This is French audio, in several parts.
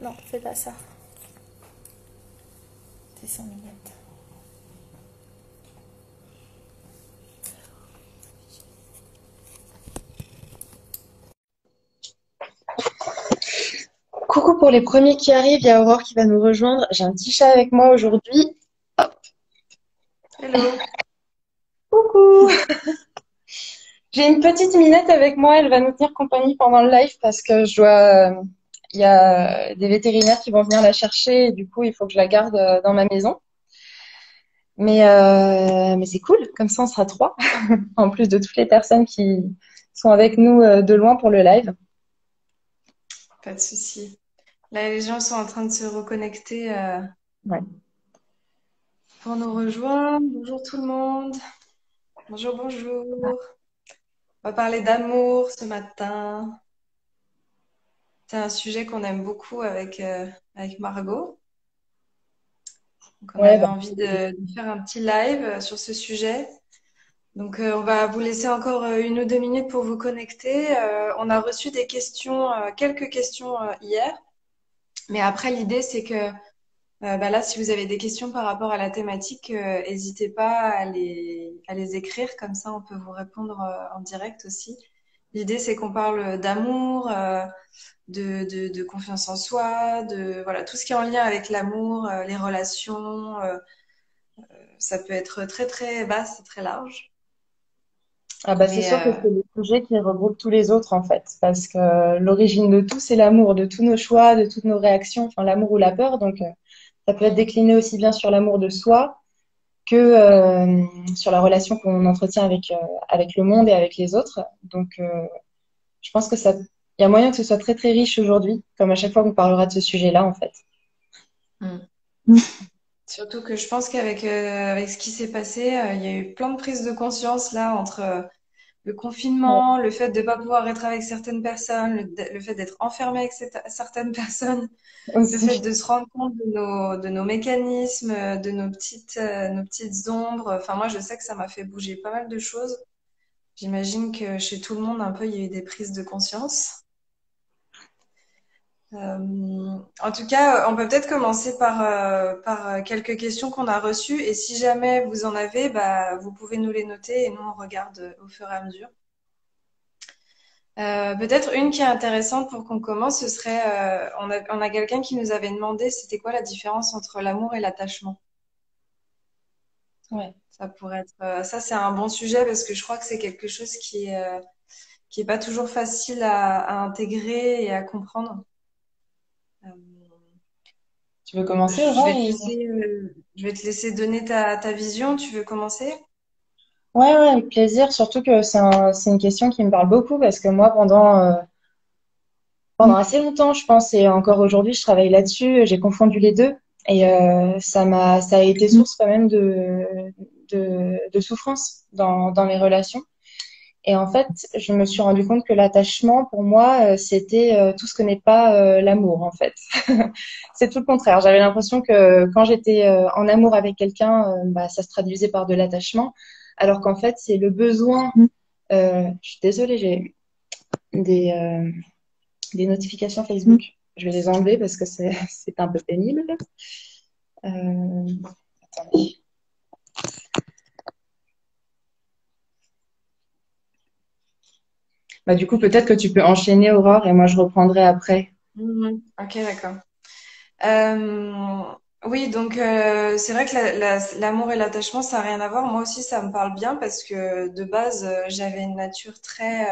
Non, fais pas ça. C'est 100 minutes. Coucou pour les premiers qui arrivent, il y a Aurore qui va nous rejoindre. J'ai un petit chat avec moi aujourd'hui. Hop. Hello. Coucou. J'ai une petite minette avec moi, elle va nous tenir compagnie pendant le live parce que il y a des vétérinaires qui vont venir la chercher et du coup il faut que je la garde dans ma maison. Mais c'est cool, comme ça on sera trois, en plus de toutes les personnes qui sont avec nous de loin pour le live. Pas de souci. Là, les gens sont en train de se reconnecter Ouais. pour nous rejoindre. Bonjour tout le monde. Bonjour, bonjour. On va parler d'amour ce matin. C'est un sujet qu'on aime beaucoup avec Margot. Donc, on Ouais, avait bah, envie de faire un petit live sur ce sujet. Donc, on va vous laisser encore 1 ou 2 minutes pour vous connecter. On a reçu des questions, quelques questions hier. Mais après, l'idée, c'est que bah là, si vous avez des questions par rapport à la thématique, n'hésitez pas à les écrire, comme ça on peut vous répondre en direct aussi. L'idée, c'est qu'on parle d'amour, de confiance en soi, de voilà tout ce qui est en lien avec l'amour, les relations. Ça peut être très très vaste et très large. ah bah c'est Mais sûr que c'est le sujet qui regroupe tous les autres en fait, parce que l'origine de tout, c'est l'amour, de tous nos choix, de toutes nos réactions, enfin l'amour ou la peur. Donc ça peut être décliné aussi bien sur l'amour de soi que sur la relation qu'on entretient avec le monde et avec les autres. Donc je pense que il y a moyen que ce soit très très riche aujourd'hui, comme à chaque fois qu'on parlera de ce sujet-là en fait. mm. Mm. Surtout que je pense avec ce qui s'est passé, il y a eu plein de prises de conscience là entre le Ouais, confinement, le fait de ne pas pouvoir être avec certaines personnes, le fait d'être enfermé avec certaines personnes, le fait aussi. de se rendre compte de nos mécanismes, de nos petites ombres. Enfin, moi, je sais que ça m'a fait bouger pas mal de choses. J'imagine que chez tout le monde, un peu, il y a eu des prises de conscience. En tout cas, on peut peut-être commencer par quelques questions qu'on a reçues. Et si jamais vous en avez, bah, vous pouvez nous les noter et nous, on regarde au fur et à mesure. Peut-être une qui est intéressante pour qu'on commence, ce serait, on a quelqu'un qui nous avait demandé c'était quoi la différence entre l'amour et l'attachement. Ouais. Ça pourrait être, ça c'est un bon sujet parce que je crois que c'est quelque chose qui est pas toujours facile à intégrer et à comprendre. Euh, Tu veux commencer, je vais Aurore, te ou... laisser, je vais te laisser donner ta vision. Tu veux commencer? Ouais, ouais, avec plaisir. Surtout que c'est une question qui me parle beaucoup parce que moi, pendant assez longtemps, je pense, et encore aujourd'hui, je travaille là-dessus. J'ai confondu les deux et ça a été source quand même de souffrance dans mes relations. Et en fait, je me suis rendu compte que l'attachement, pour moi, c'était tout ce que n'est pas l'amour, en fait. C'est tout le contraire. J'avais l'impression que quand j'étais en amour avec quelqu'un, bah, ça se traduisait par de l'attachement, alors qu'en fait, c'est le besoin. Je suis désolée, j'ai des, euh, des notifications Facebook. Je vais les enlever parce que c'est un peu pénible. Attendez. Bah, du coup, peut-être que tu peux enchaîner, Aurore, et moi, je reprendrai après. Mhm. Ok, d'accord. Euh, oui, donc c'est vrai que l'amour et l'attachement, ça n'a rien à voir. Moi aussi, ça me parle bien parce que de base, j'avais une nature très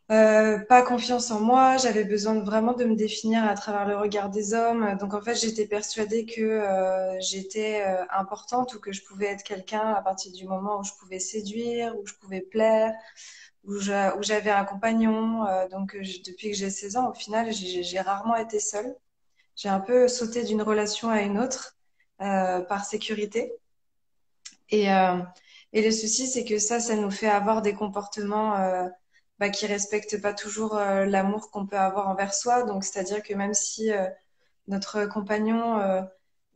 pas confiance en moi. J'avais besoin vraiment de me définir à travers le regard des hommes. Donc en fait, j'étais persuadée que j'étais importante ou que je pouvais être quelqu'un à partir du moment où je pouvais séduire, où je pouvais plaire, où j'avais un compagnon. Donc depuis que j'ai 16 ans, au final, j'ai rarement été seule. J'ai un peu sauté d'une relation à une autre par sécurité. Et, euh, et le souci, c'est que ça nous fait avoir des comportements bah, qui respectent pas toujours l'amour qu'on peut avoir envers soi. Donc, c'est-à-dire que même si notre compagnon,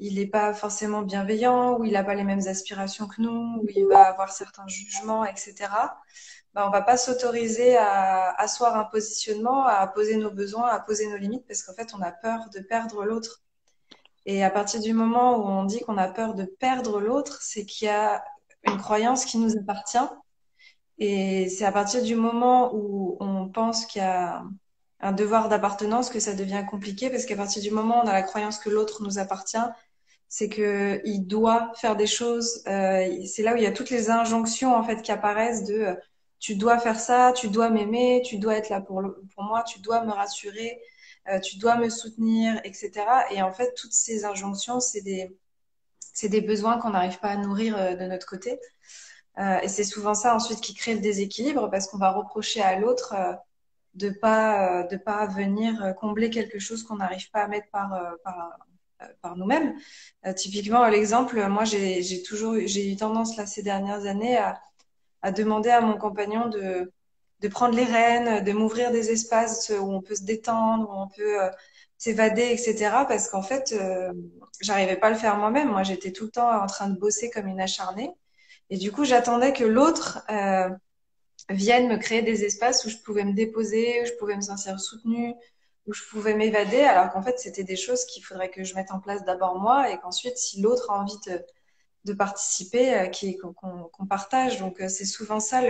il n'est pas forcément bienveillant, ou il n'a pas les mêmes aspirations que nous, ou il va avoir certains jugements, etc. Ben, on va pas s'autoriser à asseoir un positionnement, à poser nos besoins, à poser nos limites, parce qu'en fait, on a peur de perdre l'autre. Et à partir du moment où on dit qu'on a peur de perdre l'autre, c'est qu'il y a une croyance qui nous appartient. Et c'est à partir du moment où on pense qu'il y a un devoir d'appartenance que ça devient compliqué, parce qu'à partir du moment où on a la croyance que l'autre nous appartient, c'est que il doit faire des choses. C'est là où il y a toutes les injonctions en fait qui apparaissent de tu dois faire ça, tu dois m'aimer, tu dois être là pour moi, tu dois me rassurer, tu dois me soutenir, etc. Et en fait, toutes ces injonctions, c'est des besoins qu'on n'arrive pas à nourrir de notre côté. Et c'est souvent ça ensuite qui crée le déséquilibre parce qu'on va reprocher à l'autre de pas venir combler quelque chose qu'on n'arrive pas à mettre par nous-mêmes. Typiquement, l'exemple, moi j'ai eu tendance là ces dernières années à demander à mon compagnon de prendre les rênes, de m'ouvrir des espaces où on peut se détendre, où on peut s'évader, etc. Parce qu'en fait, j'arrivais pas à le faire moi-même. Moi, j'étais tout le temps en train de bosser comme une acharnée. Et du coup, j'attendais que l'autre vienne me créer des espaces où je pouvais me déposer, où je pouvais me sentir soutenue, où je pouvais m'évader, alors qu'en fait, c'était des choses qu'il faudrait que je mette en place d'abord moi et qu'ensuite, si l'autre a envie de participer, qu'on partage. Donc, c'est souvent ça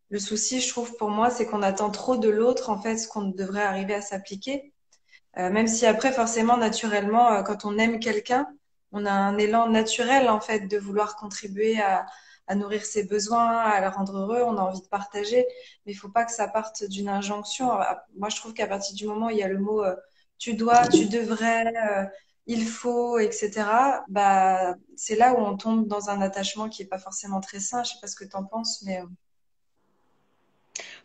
le souci, je trouve, pour moi, c'est qu'on attend trop de l'autre, en fait, ce qu'on devrait arriver à s'appliquer. Même si après, forcément, naturellement, quand on aime quelqu'un, on a un élan naturel, en fait, de vouloir contribuer à nourrir ses besoins, à le rendre heureux, on a envie de partager, mais il faut pas que ça parte d'une injonction. Moi, je trouve qu'à partir du moment où il y a le mot tu dois, tu devrais, il faut, etc., bah, c'est là où on tombe dans un attachement qui est pas forcément très sain. Je sais pas ce que tu en penses, mais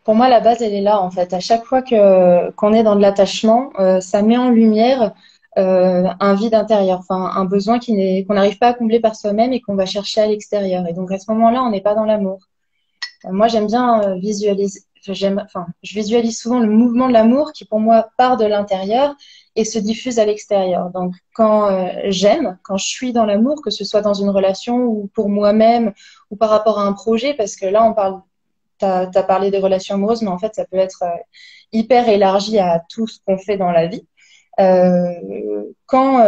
Pour moi, la base, elle est là, en fait. À chaque fois que qu'on est dans de l'attachement, ça met en lumière un vide intérieur, enfin un besoin qu'on n'arrive pas à combler par soi-même et qu'on va chercher à l'extérieur. Et donc à ce moment-là, on n'est pas dans l'amour. Moi, j'aime bien visualiser. Je visualise souvent le mouvement de l'amour qui, pour moi, part de l'intérieur et se diffuse à l'extérieur. Donc, quand j'aime, quand je suis dans l'amour, que ce soit dans une relation ou pour moi-même ou par rapport à un projet, parce que là, t'as parlé des relations amoureuses, mais en fait, ça peut être hyper élargi à tout ce qu'on fait dans la vie. Quand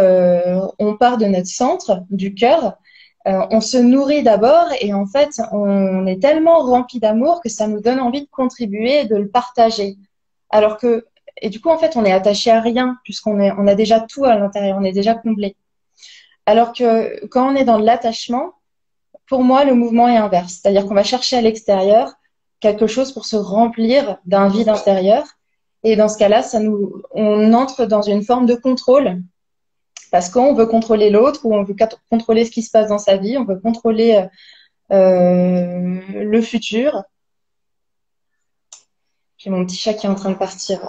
on part de notre centre, du cœur, on se nourrit d'abord et en fait, on est tellement rempli d'amour que ça nous donne envie de contribuer et de le partager. Alors que, et du coup, en fait, on est attaché à rien on a déjà tout à l'intérieur, on est déjà comblé. Alors que quand on est dans l'attachement, pour moi, le mouvement est inverse. C'est-à-dire qu'on va chercher à l'extérieur quelque chose pour se remplir d'un vide intérieur. Et dans ce cas-là, on entre dans une forme de contrôle parce qu'on veut contrôler l'autre ou on veut contrôler ce qui se passe dans sa vie, on veut contrôler le futur. J'ai mon petit chat qui est en train de partir.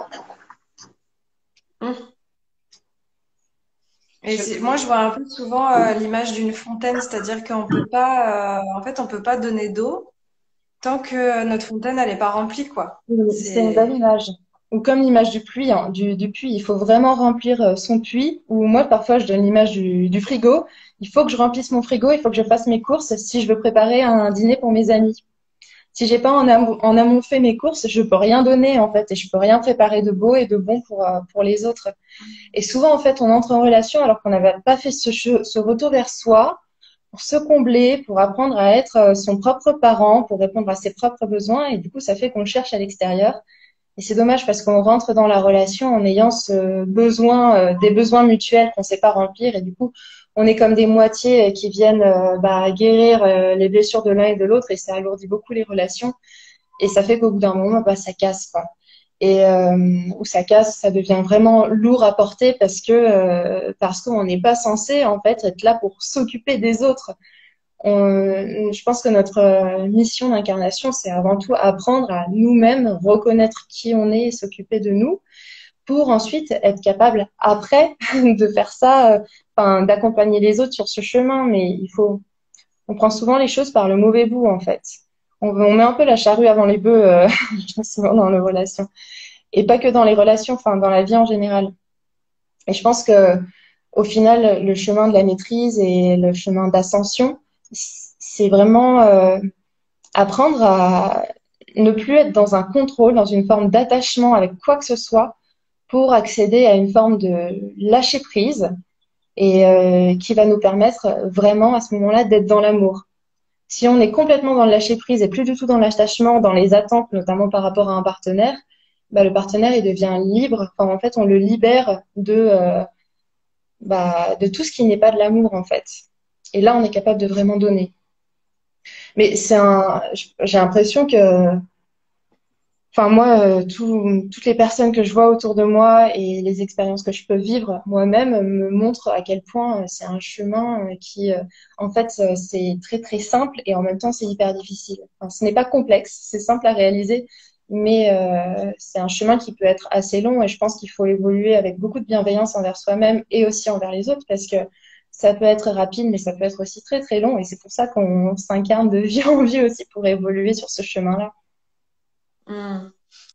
et moi je vois un peu souvent l'image d'une fontaine, c'est-à-dire qu'on peut pas, en fait, on peut pas donner d'eau tant que notre fontaine elle est pas remplie, quoi. C'est une belle C'est image. Ou comme l'image du puits, hein, du puits, il faut vraiment remplir son puits. Ou moi, parfois, je donne l'image du frigo. Il faut que je remplisse mon frigo, il faut que je fasse mes courses si je veux préparer un dîner pour mes amis. Si j'ai pas en amont fait mes courses, je peux rien donner en fait et je peux rien préparer de beau et de bon pour les autres. Et souvent en fait, on entre en relation alors qu'on n'avait pas fait ce retour vers soi pour se combler, pour apprendre à être son propre parent, pour répondre à ses propres besoins et du coup, ça fait qu'on le cherche à l'extérieur. Et c'est dommage parce qu'on rentre dans la relation en ayant ce besoin, des besoins mutuels qu'on ne sait pas remplir et du coup, on est comme des moitiés qui viennent guérir les blessures de l'un et de l'autre et ça alourdit beaucoup les relations et ça fait qu'au bout d'un moment, ça casse quoi. Et où ça casse, ça devient vraiment lourd à porter parce qu'on n'est pas censé en fait être là pour s'occuper des autres. Je pense que notre mission d'incarnation, c'est avant tout apprendre à nous-mêmes reconnaître qui on est et s'occuper de nous pour ensuite être capable après de faire ça, d'accompagner les autres sur ce chemin. Mais on prend souvent les choses par le mauvais bout en fait. On met un peu la charrue avant les bœufs, souvent dans les relations. Et pas que dans les relations, enfin dans la vie en général. Et je pense que au final, le chemin de la maîtrise et le chemin d'ascension, c'est vraiment apprendre à ne plus être dans un contrôle, dans une forme d'attachement avec quoi que ce soit, pour accéder à une forme de lâcher prise et qui va nous permettre vraiment à ce moment-là d'être dans l'amour. Si on est complètement dans le lâcher prise et plus du tout dans l'attachement, dans les attentes, notamment par rapport à un partenaire, bah, le partenaire il devient libre. Enfin, en fait, on le libère de tout ce qui n'est pas de l'amour en fait. Et là, on est capable de vraiment donner. Mais j'ai l'impression que enfin, moi, toutes les personnes que je vois autour de moi et les expériences que je peux vivre moi-même me montrent à quel point c'est un chemin qui, en fait, c'est très, très simple et en même temps, c'est hyper difficile. Enfin, ce n'est pas complexe, c'est simple à réaliser, mais c'est un chemin qui peut être assez long et je pense qu'il faut évoluer avec beaucoup de bienveillance envers soi-même et aussi envers les autres parce que ça peut être rapide, mais ça peut être aussi très, très long et c'est pour ça qu'on s'incarne de vie en vie aussi pour évoluer sur ce chemin-là. Hmm.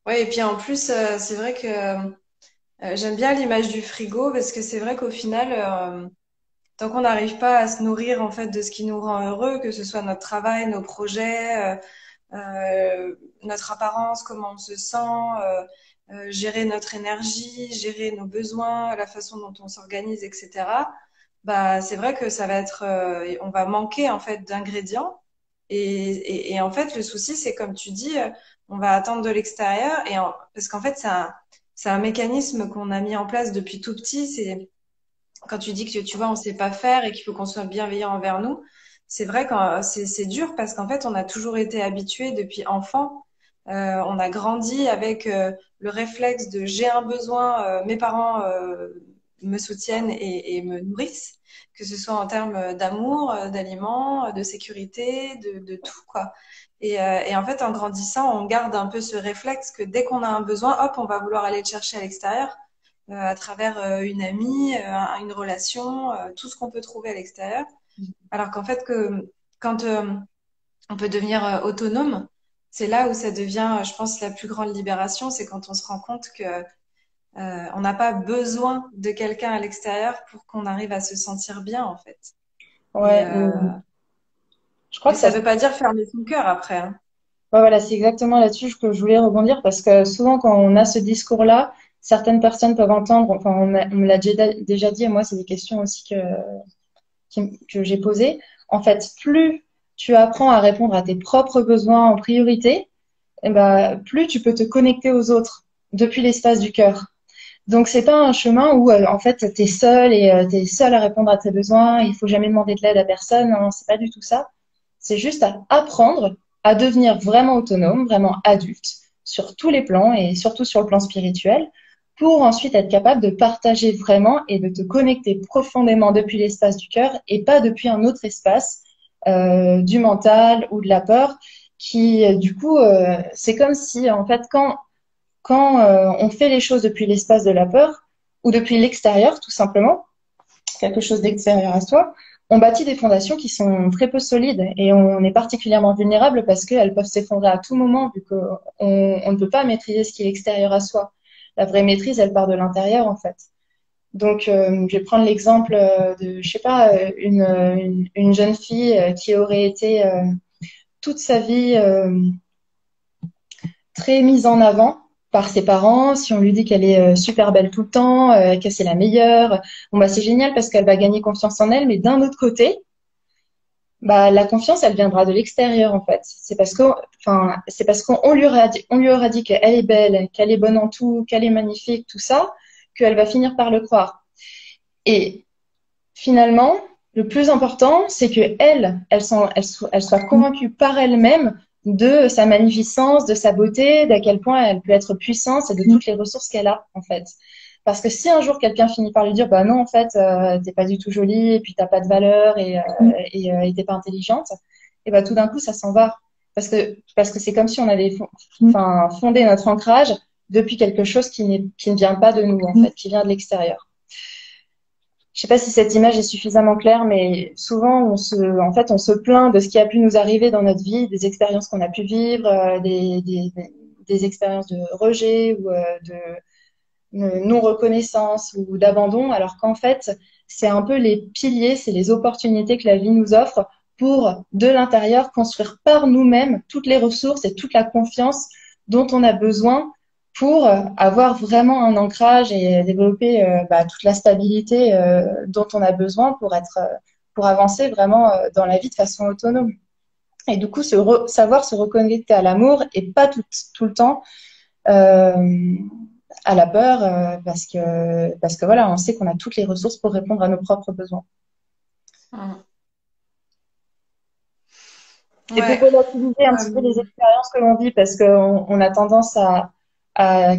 Ouais, et puis en plus, c'est vrai que j'aime bien l'image du frigo parce que c'est vrai qu'au final, tant qu'on n'arrive pas à se nourrir en fait de ce qui nous rend heureux, que ce soit notre travail, nos projets, notre apparence, comment on se sent, gérer notre énergie, gérer nos besoins, la façon dont on s'organise, etc. Bah, c'est vrai que ça va être, on va manquer en fait d'ingrédients. Et en fait, le souci, c'est comme tu dis, on va attendre de l'extérieur parce qu'en fait, c'est un mécanisme qu'on a mis en place depuis tout petit. C'est quand tu dis que tu vois, on sait pas faire et qu'il faut qu'on soit bienveillant envers nous. C'est vrai que c'est dur parce qu'en fait, on a toujours été habitué depuis enfant. On a grandi avec le réflexe de j'ai un besoin, mes parents me soutiennent et me nourrissent, que ce soit en termes d'amour, d'aliments, de sécurité, de tout quoi. Et en fait, en grandissant, on garde un peu ce réflexe que dès qu'on a un besoin, hop, on va vouloir aller le chercher à l'extérieur à travers une amie, une relation, tout ce qu'on peut trouver à l'extérieur. Alors qu'en fait, quand on peut devenir autonome, c'est là où ça devient, je pense, la plus grande libération, c'est quand on se rend compte que on n'a pas besoin de quelqu'un à l'extérieur pour qu'on arrive à se sentir bien, en fait. Et, Ouais, je crois mais que ça. ça veut pas dire fermer son cœur après, hein. Ouais, voilà, c'est exactement là-dessus que je voulais rebondir parce que souvent quand on a ce discours-là, certaines personnes peuvent entendre, enfin on me l'a déjà dit et moi c'est des questions aussi que j'ai posées. En fait, plus tu apprends à répondre à tes propres besoins en priorité, eh ben, plus tu peux te connecter aux autres depuis l'espace du cœur. Donc c'est pas un chemin où en fait t'es seul et t'es seul à répondre à tes besoins, il faut jamais demander de l'aide à personne, non, c'est pas du tout ça. C'est juste à apprendre à devenir vraiment autonome, vraiment adulte sur tous les plans et surtout sur le plan spirituel pour ensuite être capable de partager vraiment et de te connecter profondément depuis l'espace du cœur et pas depuis un autre espace du mental ou de la peur qui du coup c'est comme si en fait quand on fait les choses depuis l'espace de la peur ou depuis l'extérieur, tout simplement, quelque chose d'extérieur à soi, on bâtit des fondations qui sont très peu solides et on est particulièrement vulnérable parce qu'elles peuvent s'effondrer à tout moment vu qu'on ne peut pas maîtriser ce qui est extérieur à soi. La vraie maîtrise, elle part de l'intérieur en fait. Donc, je vais prendre l'exemple de, je sais pas, une jeune fille qui aurait été toute sa vie très mise en avant par ses parents. Si on lui dit qu'elle est super belle tout le temps, que c'est la meilleure, bon bah c'est génial parce qu'elle va gagner confiance en elle. Mais d'un autre côté, bah la confiance, elle viendra de l'extérieur en fait. C'est parce qu'on on lui aura dit qu'elle est belle, qu'elle est bonne en tout, qu'elle est magnifique, tout ça, qu'elle va finir par le croire. Et finalement, le plus important, c'est que elle soit convaincue par elle-même de sa magnificence, de sa beauté, d'à quel point elle peut être puissante et de toutes les ressources qu'elle a, en fait. Parce que si un jour quelqu'un finit par lui dire, bah non, en fait, t'es pas du tout jolie, et puis t'as pas de valeur, et t'es pas intelligente, et bah tout d'un coup, ça s'en va. Parce que c'est comme si on avait fondé notre ancrage depuis quelque chose qui ne vient pas de nous, en fait, qui vient de l'extérieur. Je sais pas si cette image est suffisamment claire, mais souvent en fait, on se plaint de ce qui a pu nous arriver dans notre vie, des expériences qu'on a pu vivre, des expériences de rejet ou de non-reconnaissance ou d'abandon, alors qu'en fait, c'est un peu les piliers, c'est les opportunités que la vie nous offre pour, de l'intérieur, construire par nous-mêmes toutes les ressources et toute la confiance dont on a besoin pour avoir vraiment un ancrage et développer toute la stabilité dont on a besoin pour avancer vraiment dans la vie de façon autonome. Et du coup, savoir se reconnecter à l'amour et pas tout le temps euh, à la peur parce que voilà, on sait qu'on a toutes les ressources pour répondre à nos propres besoins. Mm. Et pour Ouais. relativiser un petit peu les Euh, expériences que l'on vit, parce qu'on a tendance à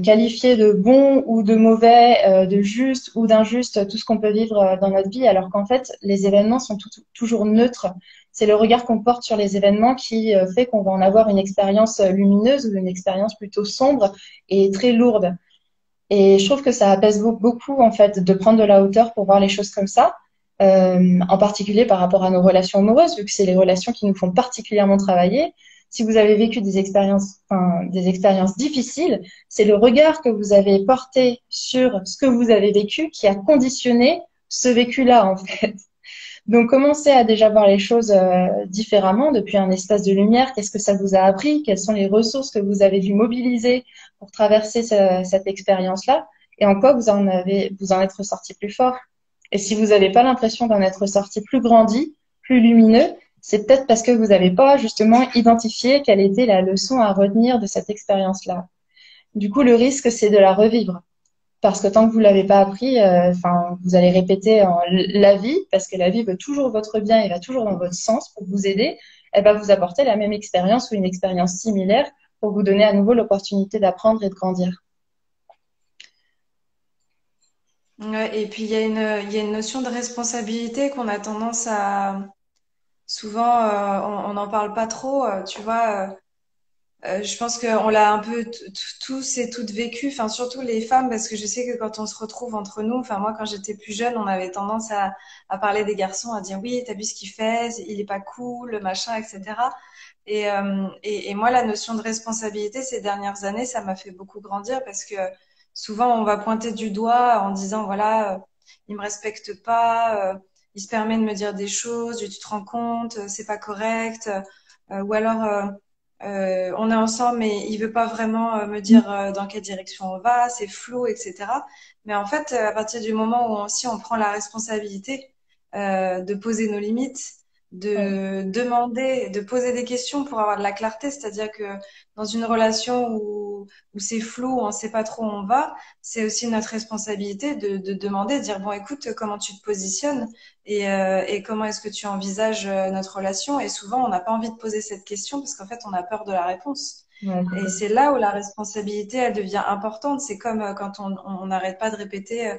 qualifier de bon ou de mauvais, de juste ou d'injuste tout ce qu'on peut vivre dans notre vie, alors qu'en fait, les événements sont toujours neutres. C'est le regard qu'on porte sur les événements qui fait qu'on va en avoir une expérience lumineuse ou une expérience plutôt sombre et très lourde. Et je trouve que ça apaise beaucoup, en fait, de prendre de la hauteur pour voir les choses comme ça, en particulier par rapport à nos relations amoureuses, vu que c'est les relations qui nous font particulièrement travailler. Si vous avez vécu des expériences difficiles, c'est le regard que vous avez porté sur ce que vous avez vécu qui a conditionné ce vécu-là, en fait. Donc, commencez à déjà voir les choses différemment depuis un espace de lumière. Qu'est-ce que ça vous a appris? Quelles sont les ressources que vous avez dû mobiliser pour traverser cette expérience-là? Et en quoi vous en êtes ressorti plus fort? Et si vous n'avez pas l'impression d'en être ressorti plus grandi, plus lumineux, c'est peut-être parce que vous n'avez pas justement identifié quelle était la leçon à retenir de cette expérience-là. Du coup, le risque, c'est de la revivre. Parce que tant que vous l'avez pas appris, vous allez répéter la vie, parce que la vie veut toujours votre bien et va toujours dans votre sens pour vous aider. Elle va vous apporter la même expérience ou une expérience similaire pour vous donner à nouveau l'opportunité d'apprendre et de grandir. ouais, et puis il y a une notion de responsabilité qu'on a tendance à souvent on n'en parle pas trop, tu vois. Je pense qu'on l'a un peu tous et toutes vécu, enfin surtout les femmes, parce que je sais que quand on se retrouve entre nous, enfin moi quand j'étais plus jeune, on avait tendance à parler des garçons, à dire oui, t'as vu ce qu'il fait, il est pas cool, machin, etc. Et moi la notion de responsabilité ces dernières années, ça m'a fait beaucoup grandir parce que souvent on va pointer du doigt en disant voilà, il me respecte pas, il se permet de me dire des choses, tu te rends compte, c'est pas correct, ou alors on est ensemble, mais il veut pas vraiment me dire dans quelle direction on va, c'est flou, etc. Mais en fait, à partir du moment où aussi on prend la responsabilité de poser nos limites, Oui. de demander, de poser des questions pour avoir de la clarté, c'est-à-dire que dans une relation où c'est flou, où on sait pas trop où on va, c'est aussi notre responsabilité de demander, de dire bon, écoute, comment tu te positionnes et comment est-ce que tu envisages notre relation? Et souvent, on n'a pas envie de poser cette question parce qu'en fait, on a peur de la réponse. Ouais, Et c'est là où la responsabilité, elle devient importante. C'est comme quand on n'arrête pas de répéter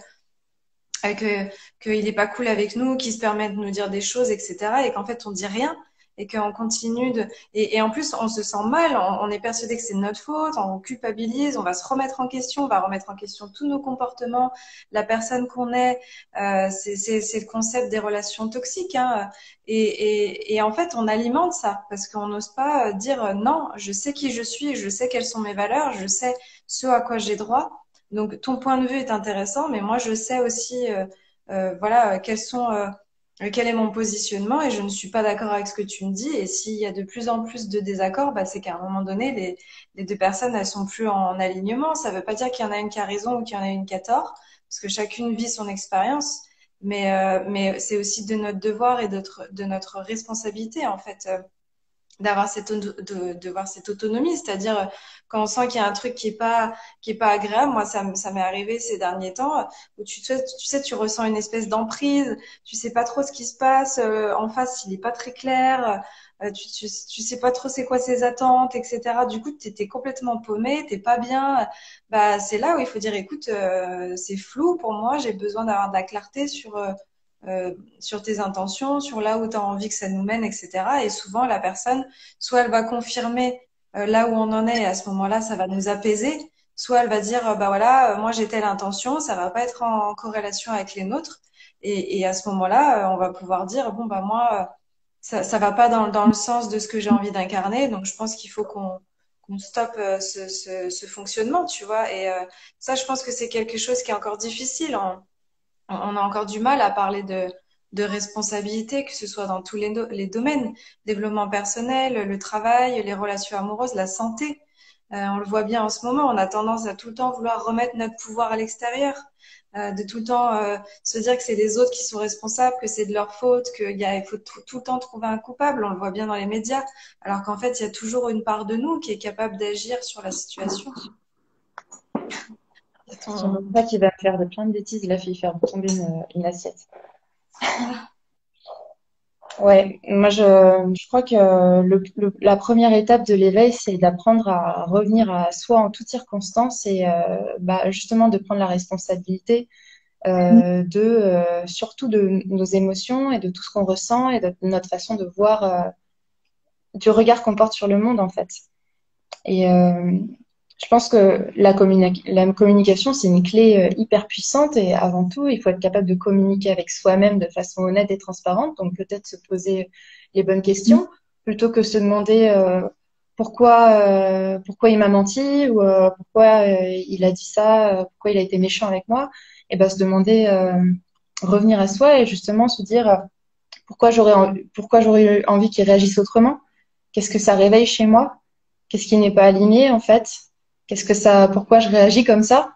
qu'il est pas cool avec nous, qu'il se permet de nous dire des choses, etc. Et qu'en fait, on dit rien et qu'on continue de... Et en plus, on se sent mal, on est persuadé que c'est de notre faute, on culpabilise, on va se remettre en question, on va remettre en question tous nos comportements, la personne qu'on est. C'est le concept des relations toxiques. Hein. Et en fait, on alimente ça parce qu'on n'ose pas dire non, je sais qui je suis, je sais quelles sont mes valeurs, je sais ce à quoi j'ai droit. Donc, ton point de vue est intéressant, mais moi, je sais aussi, voilà, quel est mon positionnement et je ne suis pas d'accord avec ce que tu me dis. Et s'il y a de plus en plus de désaccords, bah, c'est qu'à un moment donné, les deux personnes, elles sont plus en alignement. Ça veut pas dire qu'il y en a une qui a raison ou qu'il y en a une qui a tort, parce que chacune vit son expérience. Mais c'est aussi de notre devoir et de notre responsabilité, en fait. D'avoir de voir cette autonomie, c'est-à-dire quand on sent qu'il y a un truc qui est pas agréable. Moi ça m'est arrivé ces derniers temps où tu sais tu ressens une espèce d'emprise, tu sais pas trop ce qui se passe en face, il est pas très clair, tu sais pas trop c'est quoi ses attentes, etc. Du coup t'es complètement paumé, t'es pas bien. Bah c'est là où il faut dire écoute, c'est flou pour moi, j'ai besoin d'avoir de la clarté sur tes intentions, sur là où tu as envie que ça nous mène, etc. Et souvent, la personne, soit elle va confirmer là où on en est, et à ce moment-là, ça va nous apaiser, soit elle va dire, bah voilà, moi j'ai telle intention, ça va pas être en corrélation avec les nôtres. Et à ce moment-là, on va pouvoir dire, bon, bah moi, ça va pas dans le sens de ce que j'ai envie d'incarner, donc je pense qu'il faut qu'on stoppe ce fonctionnement, tu vois. Et ça, je pense que c'est quelque chose qui est encore difficile. on a encore du mal à parler de responsabilité, que ce soit dans tous les domaines, développement personnel, le travail, les relations amoureuses, la santé. On le voit bien en ce moment, on a tendance à tout le temps vouloir remettre notre pouvoir à l'extérieur, de tout le temps se dire que c'est les autres qui sont responsables, que c'est de leur faute, il faut tout le temps trouver un coupable. On le voit bien dans les médias, alors qu'en fait, il y a toujours une part de nous qui est capable d'agir sur la situation. Je ne pas qu'il va me faire de plein de bêtises, il a fait faire tomber une assiette. Ouais, moi je crois que la première étape de l'éveil, c'est d'apprendre à revenir à soi en toutes circonstances et justement de prendre la responsabilité surtout de nos émotions et de tout ce qu'on ressent et de notre façon de voir, du regard qu'on porte sur le monde en fait. Et je pense que la communication, c'est une clé hyper puissante et avant tout, il faut être capable de communiquer avec soi-même de façon honnête et transparente. Donc peut-être se poser les bonnes questions plutôt que se demander pourquoi il m'a menti ou pourquoi il a dit ça, pourquoi il a été méchant avec moi. Et ben se demander, revenir à soi et justement se dire pourquoi j'aurais eu envie qu'il réagisse autrement. Qu'est-ce que ça réveille chez moi? Qu'est-ce qui n'est pas aligné en fait? Pourquoi je réagis comme ça?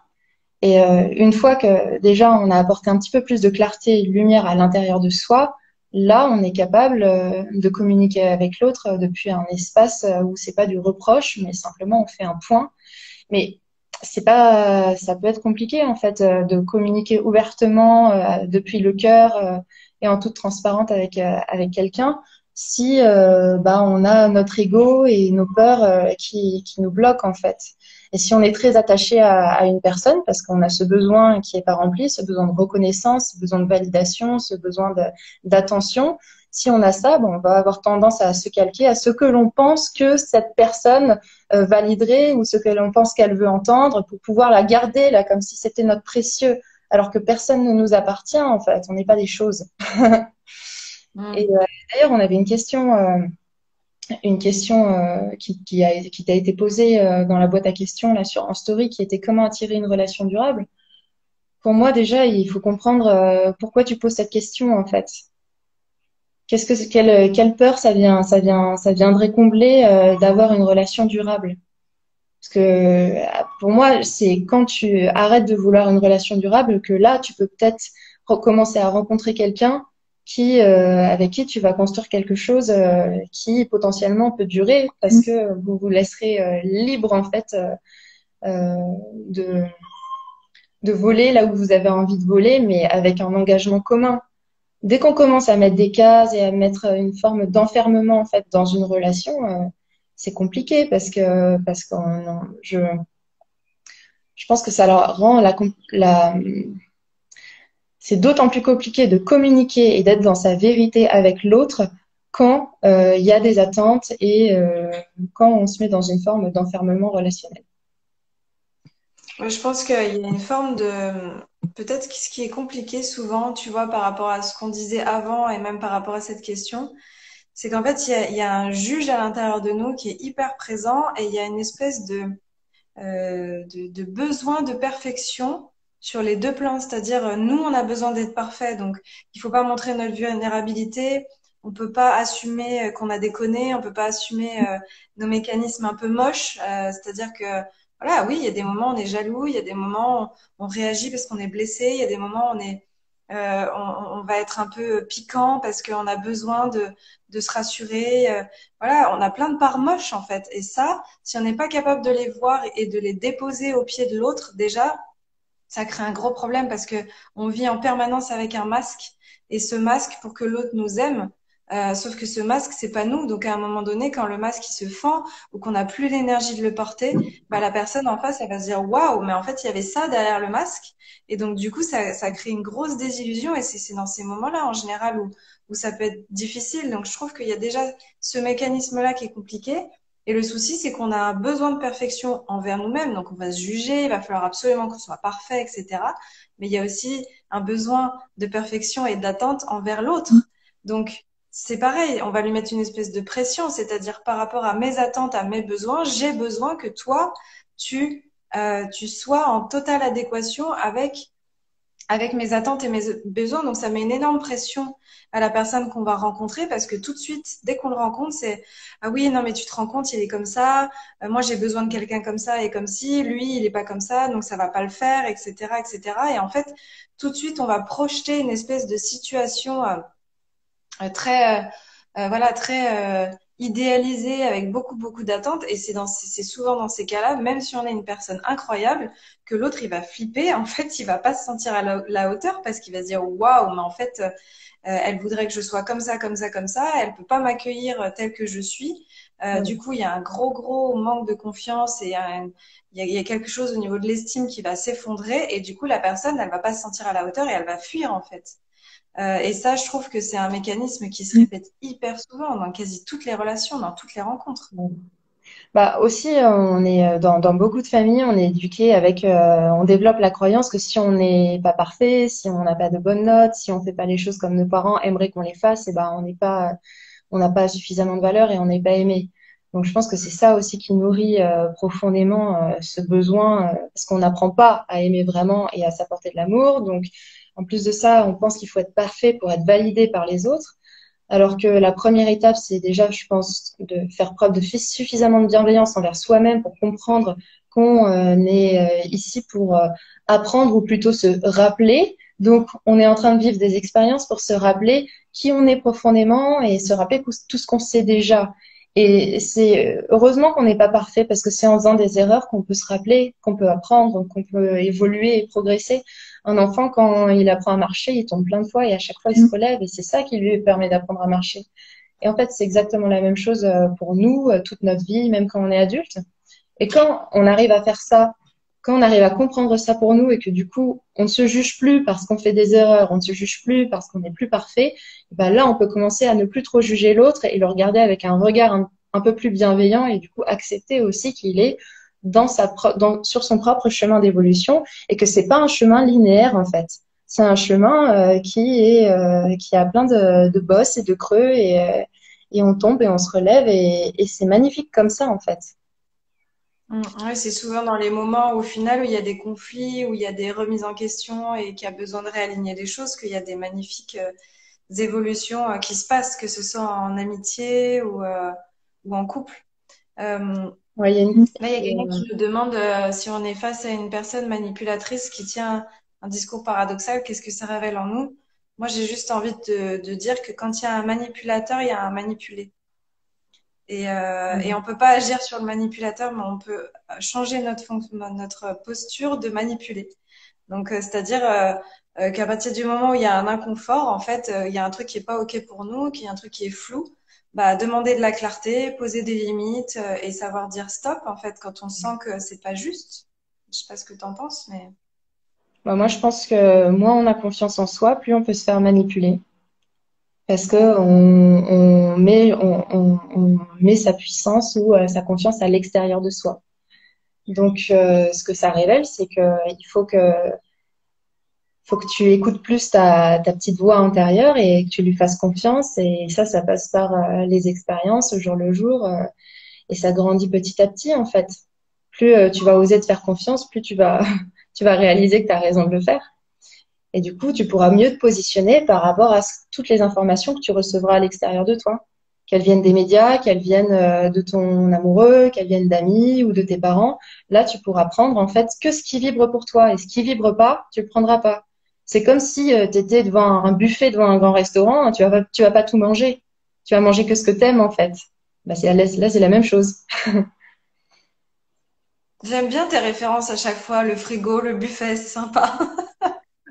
Et une fois que déjà on a apporté un petit peu plus de clarté et de lumière à l'intérieur de soi, là on est capable de communiquer avec l'autre depuis un espace où c'est pas du reproche, mais simplement on fait un point. Mais ça peut être compliqué en fait de communiquer ouvertement depuis le cœur et en toute transparence avec quelqu'un si on a notre ego et nos peurs qui nous bloquent en fait. Et si on est très attaché à une personne parce qu'on a ce besoin qui est pas rempli, ce besoin de reconnaissance, ce besoin de validation, ce besoin d'attention, si on a ça, on va avoir tendance à se calquer à ce que l'on pense que cette personne validerait ou ce que l'on pense qu'elle veut entendre pour pouvoir la garder là comme si c'était notre précieux, alors que personne ne nous appartient en fait, on n'est pas des choses. Et d'ailleurs, on avait une question qui t'a été posée dans la boîte à questions là sur en story, qui était comment attirer une relation durable. Pour moi, déjà, il faut comprendre pourquoi tu poses cette question en fait. Quelle peur ça viendrait combler d'avoir une relation durable? Parce que pour moi, c'est quand tu arrêtes de vouloir une relation durable que là, tu peux peut-être recommencer à rencontrer quelqu'un avec qui tu vas construire quelque chose qui potentiellement peut durer parce que vous vous laisserez libre en fait euh, de, de voler là où vous avez envie de voler, mais avec un engagement commun. Dès qu'on commence à mettre des cases et à mettre une forme d'enfermement en fait dans une relation, c'est compliqué parce que je pense que ça leur rend c'est d'autant plus compliqué de communiquer et d'être dans sa vérité avec l'autre quand il y a des attentes et quand on se met dans une forme d'enfermement relationnel. Ouais, je pense qu'il y a une forme de... Peut-être que ce qui est compliqué souvent, tu vois, par rapport à ce qu'on disait avant et même par rapport à cette question, c'est qu'en fait, il y a un juge à l'intérieur de nous qui est hyper présent et il y a une espèce de besoin de perfection sur les deux plans. C'est-à-dire, nous, on a besoin d'être parfait, donc il faut pas montrer notre vulnérabilité. On peut pas assumer qu'on a déconné, on peut pas assumer nos mécanismes un peu moches. C'est-à-dire que voilà, oui, il y a des moments où on est jaloux, il y a des moments où on réagit parce qu'on est blessé, il y a des moments où on va être un peu piquant parce qu'on a besoin de se rassurer. Voilà, on a plein de parts moches en fait. Et ça, si on n'est pas capable de les voir et de les déposer au pied de l'autre, déjà, ça crée un gros problème parce que on vit en permanence avec un masque. Et ce masque, pour que l'autre nous aime, sauf que ce masque, c'est pas nous. Donc à un moment donné, quand le masque il se fend ou qu'on n'a plus l'énergie de le porter, bah la personne en face, elle va se dire waouh, mais en fait il y avait ça derrière le masque. Et donc du coup, ça crée une grosse désillusion. Et c'est dans ces moments-là en général où ça peut être difficile. Donc je trouve qu'il y a déjà ce mécanisme-là qui est compliqué. Et le souci, c'est qu'on a un besoin de perfection envers nous-mêmes. Donc, on va se juger, il va falloir absolument qu'on soit parfait, etc. Mais il y a aussi un besoin de perfection et d'attente envers l'autre. Donc, c'est pareil, on va lui mettre une espèce de pression, c'est-à-dire par rapport à mes attentes, à mes besoins, j'ai besoin que toi, tu sois en totale adéquation avec avec mes attentes et mes besoins. Donc, ça met une énorme pression à la personne qu'on va rencontrer parce que tout de suite, dès qu'on le rencontre, c'est ah oui, non, mais tu te rends compte, il est comme ça. Moi, j'ai besoin de quelqu'un comme ça et comme si. Lui, il est pas comme ça, donc ça va pas le faire, etc., etc. Et en fait, tout de suite, on va projeter une espèce de situation très voilà très idéalisé avec beaucoup d'attentes et c'est souvent dans ces cas-là, même si on est une personne incroyable, que l'autre il va flipper. En fait, il va pas se sentir à la hauteur parce qu'il va se dire waouh, mais en fait elle voudrait que je sois comme ça comme ça comme ça, elle peut pas m'accueillir tel que je suis. Du coup, il y a un gros manque de confiance et il y a quelque chose au niveau de l'estime qui va s'effondrer et du coup la personne elle va pas se sentir à la hauteur et elle va fuir en fait. Et ça, je trouve que c'est un mécanisme qui se répète hyper souvent dans quasi toutes les relations, dans toutes les rencontres. Bah aussi, on est dans beaucoup de familles, on est éduqué avec, on développe la croyance que si on n'est pas parfait, si on n'a pas de bonnes notes, si on fait pas les choses comme nos parents aimeraient qu'on les fasse, et ben on n'a pas suffisamment de valeur et on n'est pas aimé. Donc je pense que c'est ça aussi qui nourrit profondément ce besoin, parce qu'on n'apprend pas à aimer vraiment et à s'apporter de l'amour. Donc en plus de ça, on pense qu'il faut être parfait pour être validé par les autres. Alors que la première étape, c'est déjà, je pense, de faire preuve de suffisamment de bienveillance envers soi-même pour comprendre qu'on est ici pour apprendre ou plutôt se rappeler. Donc, on est en train de vivre des expériences pour se rappeler qui on est profondément et se rappeler tout ce qu'on sait déjà. Et c'est heureusement qu'on n'est pas parfait parce que c'est en faisant des erreurs qu'on peut se rappeler, qu'on peut apprendre, qu'on peut évoluer et progresser. Un enfant, quand il apprend à marcher, il tombe plein de fois et à chaque fois, il se relève et c'est ça qui lui permet d'apprendre à marcher. Et en fait, c'est exactement la même chose pour nous, toute notre vie, même quand on est adulte. Et quand on arrive à faire ça, quand on arrive à comprendre ça pour nous et que du coup, on ne se juge plus parce qu'on fait des erreurs, on ne se juge plus parce qu'on n'est plus parfait, ben là, on peut commencer à ne plus trop juger l'autre et le regarder avec un regard un peu plus bienveillant et du coup accepter aussi qu'il est sur son propre chemin d'évolution et que c'est pas un chemin linéaire en fait. C'est un chemin qui a plein de bosses et de creux et on tombe et on se relève et c'est magnifique comme ça en fait. Ouais, c'est souvent dans les moments où, au final où il y a des conflits, où il y a des remises en question et qu'il y a besoin de réaligner les choses, qu'il y a des magnifiques évolutions qui se passent, que ce soit en amitié ou en couple. Euh, Ouais, Là, il y a quelqu'un qui me demande si on est face à une personne manipulatrice qui tient un discours paradoxal, qu'est-ce que ça révèle en nous? Moi, j'ai juste envie de dire que quand il y a un manipulateur, il y a un manipulé. Et on peut pas agir sur le manipulateur, mais on peut changer notre posture de manipuler. Donc, c'est-à-dire qu'à partir du moment où il y a un inconfort, en fait, il y a un truc qui est pas OK pour nous, qu'il y a un truc qui est flou, bah, demander de la clarté, poser des limites et savoir dire stop, en fait, quand on sent que c'est pas juste. Je sais pas ce que tu en penses, mais Bah, moi, je pense que moins on a confiance en soi, plus on peut se faire manipuler. Parce que on met sa puissance ou sa confiance à l'extérieur de soi. Donc, ce que ça révèle, c'est que faut que tu écoutes plus ta petite voix intérieure et que tu lui fasses confiance. Et ça passe par les expériences au jour le jour. Et ça grandit petit à petit, en fait. Plus tu vas oser te faire confiance, plus tu vas réaliser que tu as raison de le faire. Et du coup, tu pourras mieux te positionner par rapport à toutes les informations que tu recevras à l'extérieur de toi. Qu'elles viennent des médias, qu'elles viennent de ton amoureux, qu'elles viennent d'amis ou de tes parents. Là, tu pourras prendre en fait que ce qui vibre pour toi. Et ce qui vibre pas, tu le prendras pas. C'est comme si tu étais devant un buffet, devant un grand restaurant, tu vas pas tout manger. Tu vas manger que ce que t'aimes en fait. Bah, là, c'est la même chose. j'aime bien tes références à chaque fois, le frigo, le buffet, c'est sympa.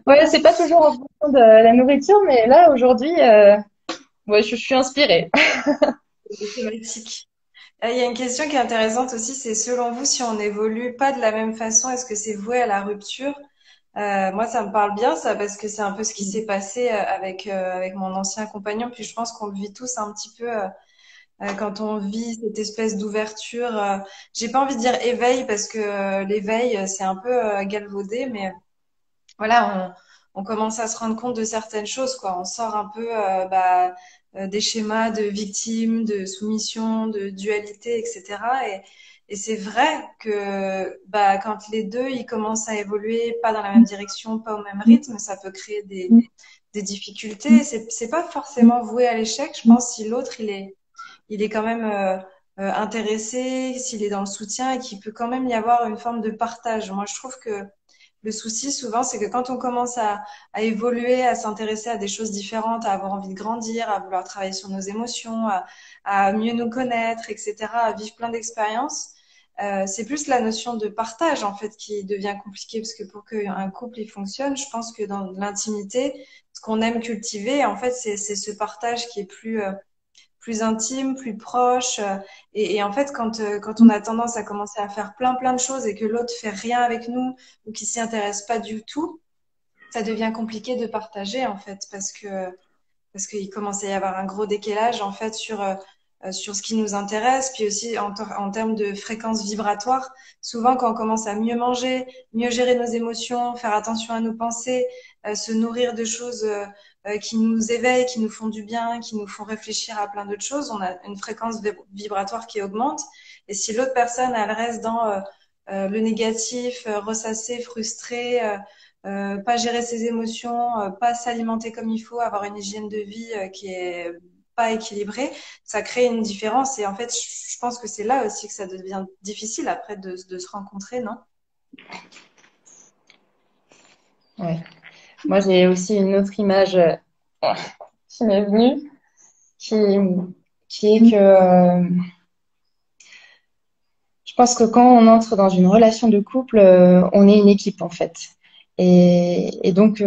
Ouais, c'est pas toujours en fonction de la nourriture, mais là, aujourd'hui, ouais, je suis inspirée. Les thématiques. Il y a une question qui est intéressante aussi, c'est selon vous, si on n'évolue pas de la même façon, est-ce que c'est voué à la rupture? Moi, ça me parle bien, ça, parce que c'est un peu ce qui s'est passé avec mon ancien compagnon. Puis je pense qu'on le vit tous un petit peu quand on vit cette espèce d'ouverture. J'ai pas envie de dire éveil parce que l'éveil, c'est un peu galvaudé, mais voilà, on commence à se rendre compte de certaines choses, quoi. On sort un peu des schémas de victime, de soumission, de dualité, etc. Et Et c'est vrai que bah, quand les deux ils commencent à évoluer pas dans la même direction, pas au même rythme, ça peut créer des difficultés. C'est pas forcément voué à l'échec. Je pense si l'autre il est quand même intéressé, s'il est dans le soutien et qu'il peut quand même y avoir une forme de partage. Moi, je trouve que le souci, souvent, c'est que quand on commence à évoluer, à s'intéresser à des choses différentes, à avoir envie de grandir, à vouloir travailler sur nos émotions, à mieux nous connaître, etc., à vivre plein d'expériences, c'est plus la notion de partage, en fait, qui devient compliquée, parce que pour qu'un couple il fonctionne, je pense que dans l'intimité, ce qu'on aime cultiver, en fait, c'est ce partage qui est plus intime, plus proche. Et en fait, quand on a tendance à commencer à faire plein de choses et que l'autre fait rien avec nous ou qui s'y intéresse pas du tout, ça devient compliqué de partager en fait parce qu'il commence à y avoir un gros décalage en fait sur ce qui nous intéresse, puis aussi en termes de fréquence vibratoire. Souvent, quand on commence à mieux manger, mieux gérer nos émotions, faire attention à nos pensées, se nourrir de choses qui nous éveillent, qui nous font du bien, qui nous font réfléchir à plein d'autres choses, on a une fréquence vibratoire qui augmente. Et si l'autre personne, elle reste dans le négatif, ressassé, frustré, pas gérer ses émotions, pas s'alimenter comme il faut, avoir une hygiène de vie qui est pas équilibrée, ça crée une différence. Et en fait, je pense que c'est là aussi que ça devient difficile après de se rencontrer, non? Ouais. Moi, j'ai aussi une autre image qui m'est venue, qui, qui est que je pense que quand on entre dans une relation de couple, on est une équipe en fait. Et donc,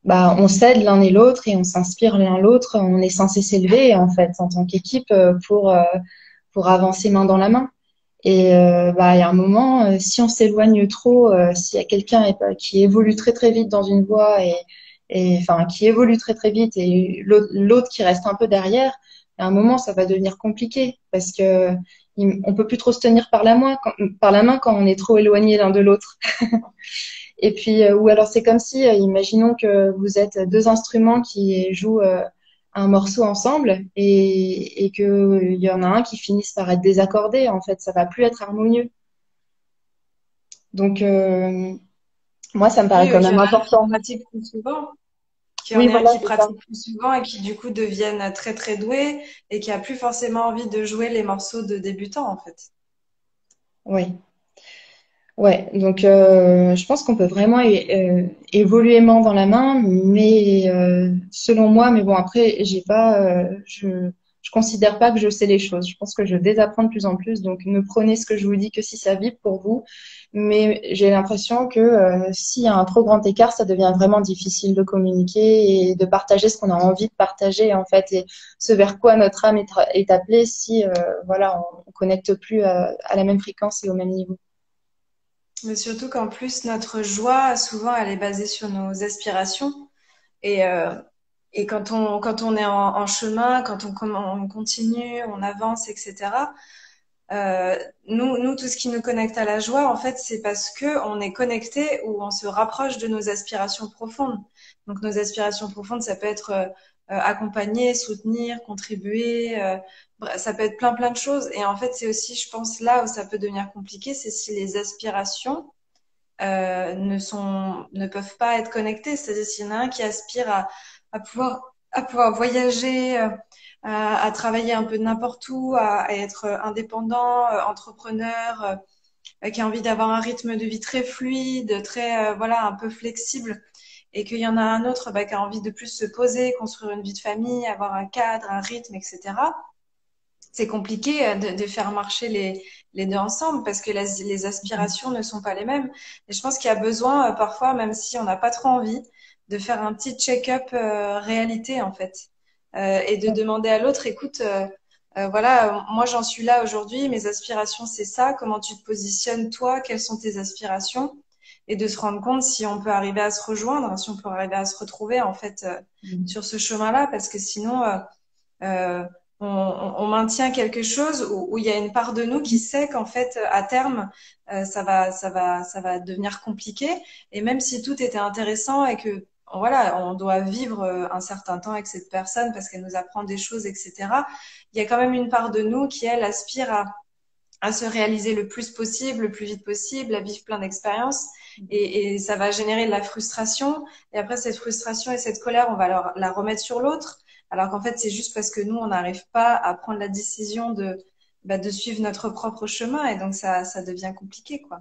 bah, on s'aide l'un et l'autre et on s'inspire l'un l'autre. On est censé s'élever en fait en tant qu'équipe pour avancer main dans la main. Et bah, il y a un moment, si on s'éloigne trop, s'il y a quelqu'un qui évolue très très vite dans une voie et enfin qui évolue très très vite et l'autre qui reste un peu derrière, à un moment ça va devenir compliqué parce que on peut plus trop se tenir par la main quand on est trop éloigné l'un de l'autre. Et puis ou alors c'est comme si, imaginons que vous êtes deux instruments qui jouent un morceau ensemble et que il y en a un qui finisse par être désaccordé, en fait, ça va plus être harmonieux. Donc moi, ça me paraît Oui, quand qu'il y même en a un qui important. pratique plus souvent, qu'il y en Oui, ait un voilà, qui c'est ça. pratique plus souvent et qui du coup deviennent très très doués et qui a plus forcément envie de jouer les morceaux de débutants en fait. Oui. Ouais, donc je pense qu'on peut vraiment évoluer main dans la main, mais selon moi, mais bon après, j'ai pas, je considère pas que je sais les choses. Je pense que je désapprends de plus en plus, donc ne prenez ce que je vous dis que si ça vibre pour vous. Mais j'ai l'impression que s'il y a un trop grand écart, ça devient vraiment difficile de communiquer et de partager ce qu'on a envie de partager en fait, et ce vers quoi notre âme est appelée si voilà, on connecte plus à la même fréquence et au même niveau. Mais surtout qu'en plus notre joie souvent elle est basée sur nos aspirations. Et, et quand on est en chemin, on continue, on avance, etc. Nous, tout ce qui nous connecte à la joie, en fait, c'est parce que on est connecté ou on se rapproche de nos aspirations profondes. Donc, nos aspirations profondes, ça peut être accompagner, soutenir, contribuer. Ça peut être plein de choses. Et en fait, c'est aussi, je pense, là où ça peut devenir compliqué, c'est si les aspirations ne peuvent pas être connectés. C'est-à-dire s'il y en a un qui aspire à pouvoir voyager, à travailler un peu de n'importe où, à être indépendant, entrepreneur, qui a envie d'avoir un rythme de vie très fluide, très voilà, un peu flexible, et qu'il y en a un autre qui a envie de plus se poser, construire une vie de famille, avoir un cadre, un rythme, etc. C'est compliqué de faire marcher les deux ensemble parce que les aspirations ne sont pas les mêmes. Et je pense qu'il y a besoin, parfois, même si on n'a pas trop envie, de faire un petit check-up réalité, en fait. Et de demander à l'autre, écoute, voilà, moi j'en suis là aujourd'hui, mes aspirations c'est ça, comment tu te positionnes toi, quelles sont tes aspirations? Et de se rendre compte si on peut arriver à se rejoindre, si on peut arriver à se retrouver, en fait, sur ce chemin-là, parce que sinon, euh, on maintient quelque chose où il y a une part de nous qui sait qu'en fait, à terme, ça va devenir compliqué. Et même si tout était intéressant et que voilà, on doit vivre un certain temps avec cette personne parce qu'elle nous apprend des choses, etc. Il y a quand même une part de nous qui, elle, aspire à se réaliser le plus possible, le plus vite possible, à vivre plein d'expériences. Et ça va générer de la frustration. Et après, cette frustration et cette colère, on va la remettre sur l'autre. Alors qu'en fait, c'est juste parce que nous, on n'arrive pas à prendre la décision de suivre notre propre chemin. Et donc, ça devient compliqué, quoi.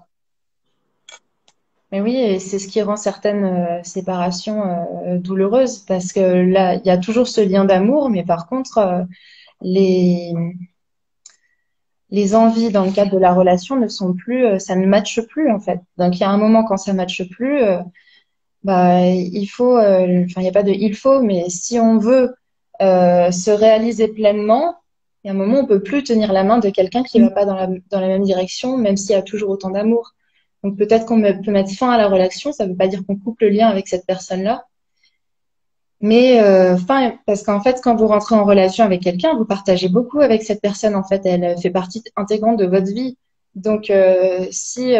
Mais oui, et c'est ce qui rend certaines séparations douloureuses, parce que là, il y a toujours ce lien d'amour, mais par contre, les, les envies dans le cadre de la relation ne sont plus, ça ne matche plus en fait. Donc il y a un moment quand ça matche plus, bah il faut, enfin il n'y a pas de il faut, mais si on veut se réaliser pleinement, il y a un moment où on peut plus tenir la main de quelqu'un qui va pas dans la même direction, même s'il y a toujours autant d'amour. Donc peut-être peut mettre fin à la relation, ça veut pas dire qu'on coupe le lien avec cette personne-là, mais fin, parce qu'en fait, quand vous rentrez en relation avec quelqu'un, vous partagez beaucoup avec cette personne. En fait, elle fait partie intégrante de votre vie. Donc, si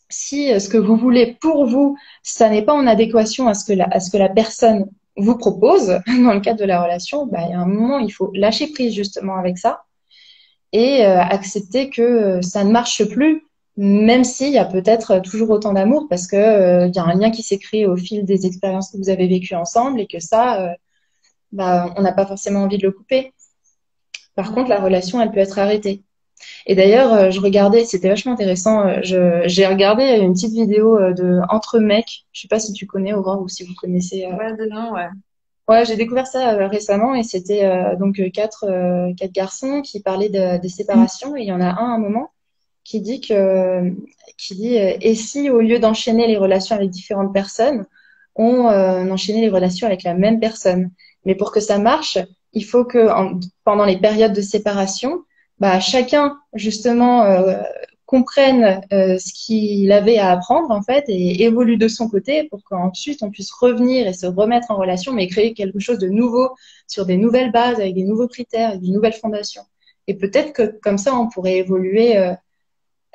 ce que vous voulez pour vous, ça n'est pas en adéquation à ce que la personne vous propose dans le cadre de la relation, bah, il y a un moment, il faut lâcher prise justement avec ça et accepter que ça ne marche plus, même s'il y a peut-être toujours autant d'amour, parce que il y a un lien qui s'est créé au fil des expériences que vous avez vécues ensemble et que ça, bah, on n'a pas forcément envie de le couper. Par contre, la relation, elle peut être arrêtée. Et d'ailleurs, je regardais, c'était vachement intéressant. J'ai regardé une petite vidéo de Entre mecs. Je sais pas si tu connais Aurore ou si vous connaissez. Ouais, de non, ouais. Ouais, j'ai découvert ça récemment et c'était donc quatre garçons qui parlaient des séparations et il y en a un à un moment qui dit et si au lieu d'enchaîner les relations avec différentes personnes, on enchaînait les relations avec la même personne. Mais pour que ça marche, il faut que pendant les périodes de séparation, bah chacun justement comprenne ce qu'il avait à apprendre en fait et évolue de son côté pour qu'ensuite on puisse revenir et se remettre en relation, mais créer quelque chose de nouveau sur des nouvelles bases avec des nouveaux critères et des nouvelles fondations. Et peut-être que comme ça, on pourrait évoluer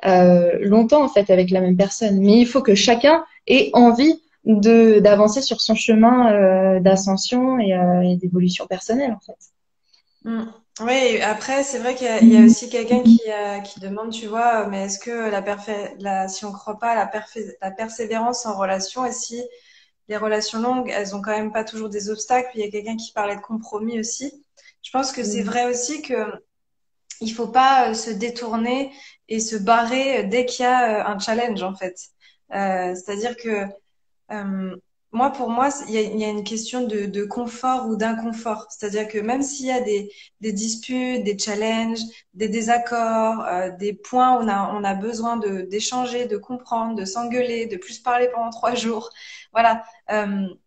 longtemps en fait avec la même personne. Mais il faut que chacun ait envie de d'avancer sur son chemin d'ascension et d'évolution personnelle en fait. Mm. Oui, après, c'est vrai qu'il y a aussi quelqu'un qui demande, tu vois, mais est-ce que si on croit pas à la persévérance en relation et si les relations longues, elles ont quand même pas toujours des obstacles, puis il y a quelqu'un qui parlait de compromis aussi. Je pense que c'est Mm. vrai aussi que il faut pas se détourner et se barrer dès qu'il y a un challenge, en fait. C'est-à-dire que euh, moi, pour moi, il y a une question de confort ou d'inconfort. C'est-à-dire que même s'il y a des disputes, des challenges, des désaccords, des points où on a besoin d'échanger, de comprendre, de s'engueuler, de plus parler pendant 3 jours, voilà,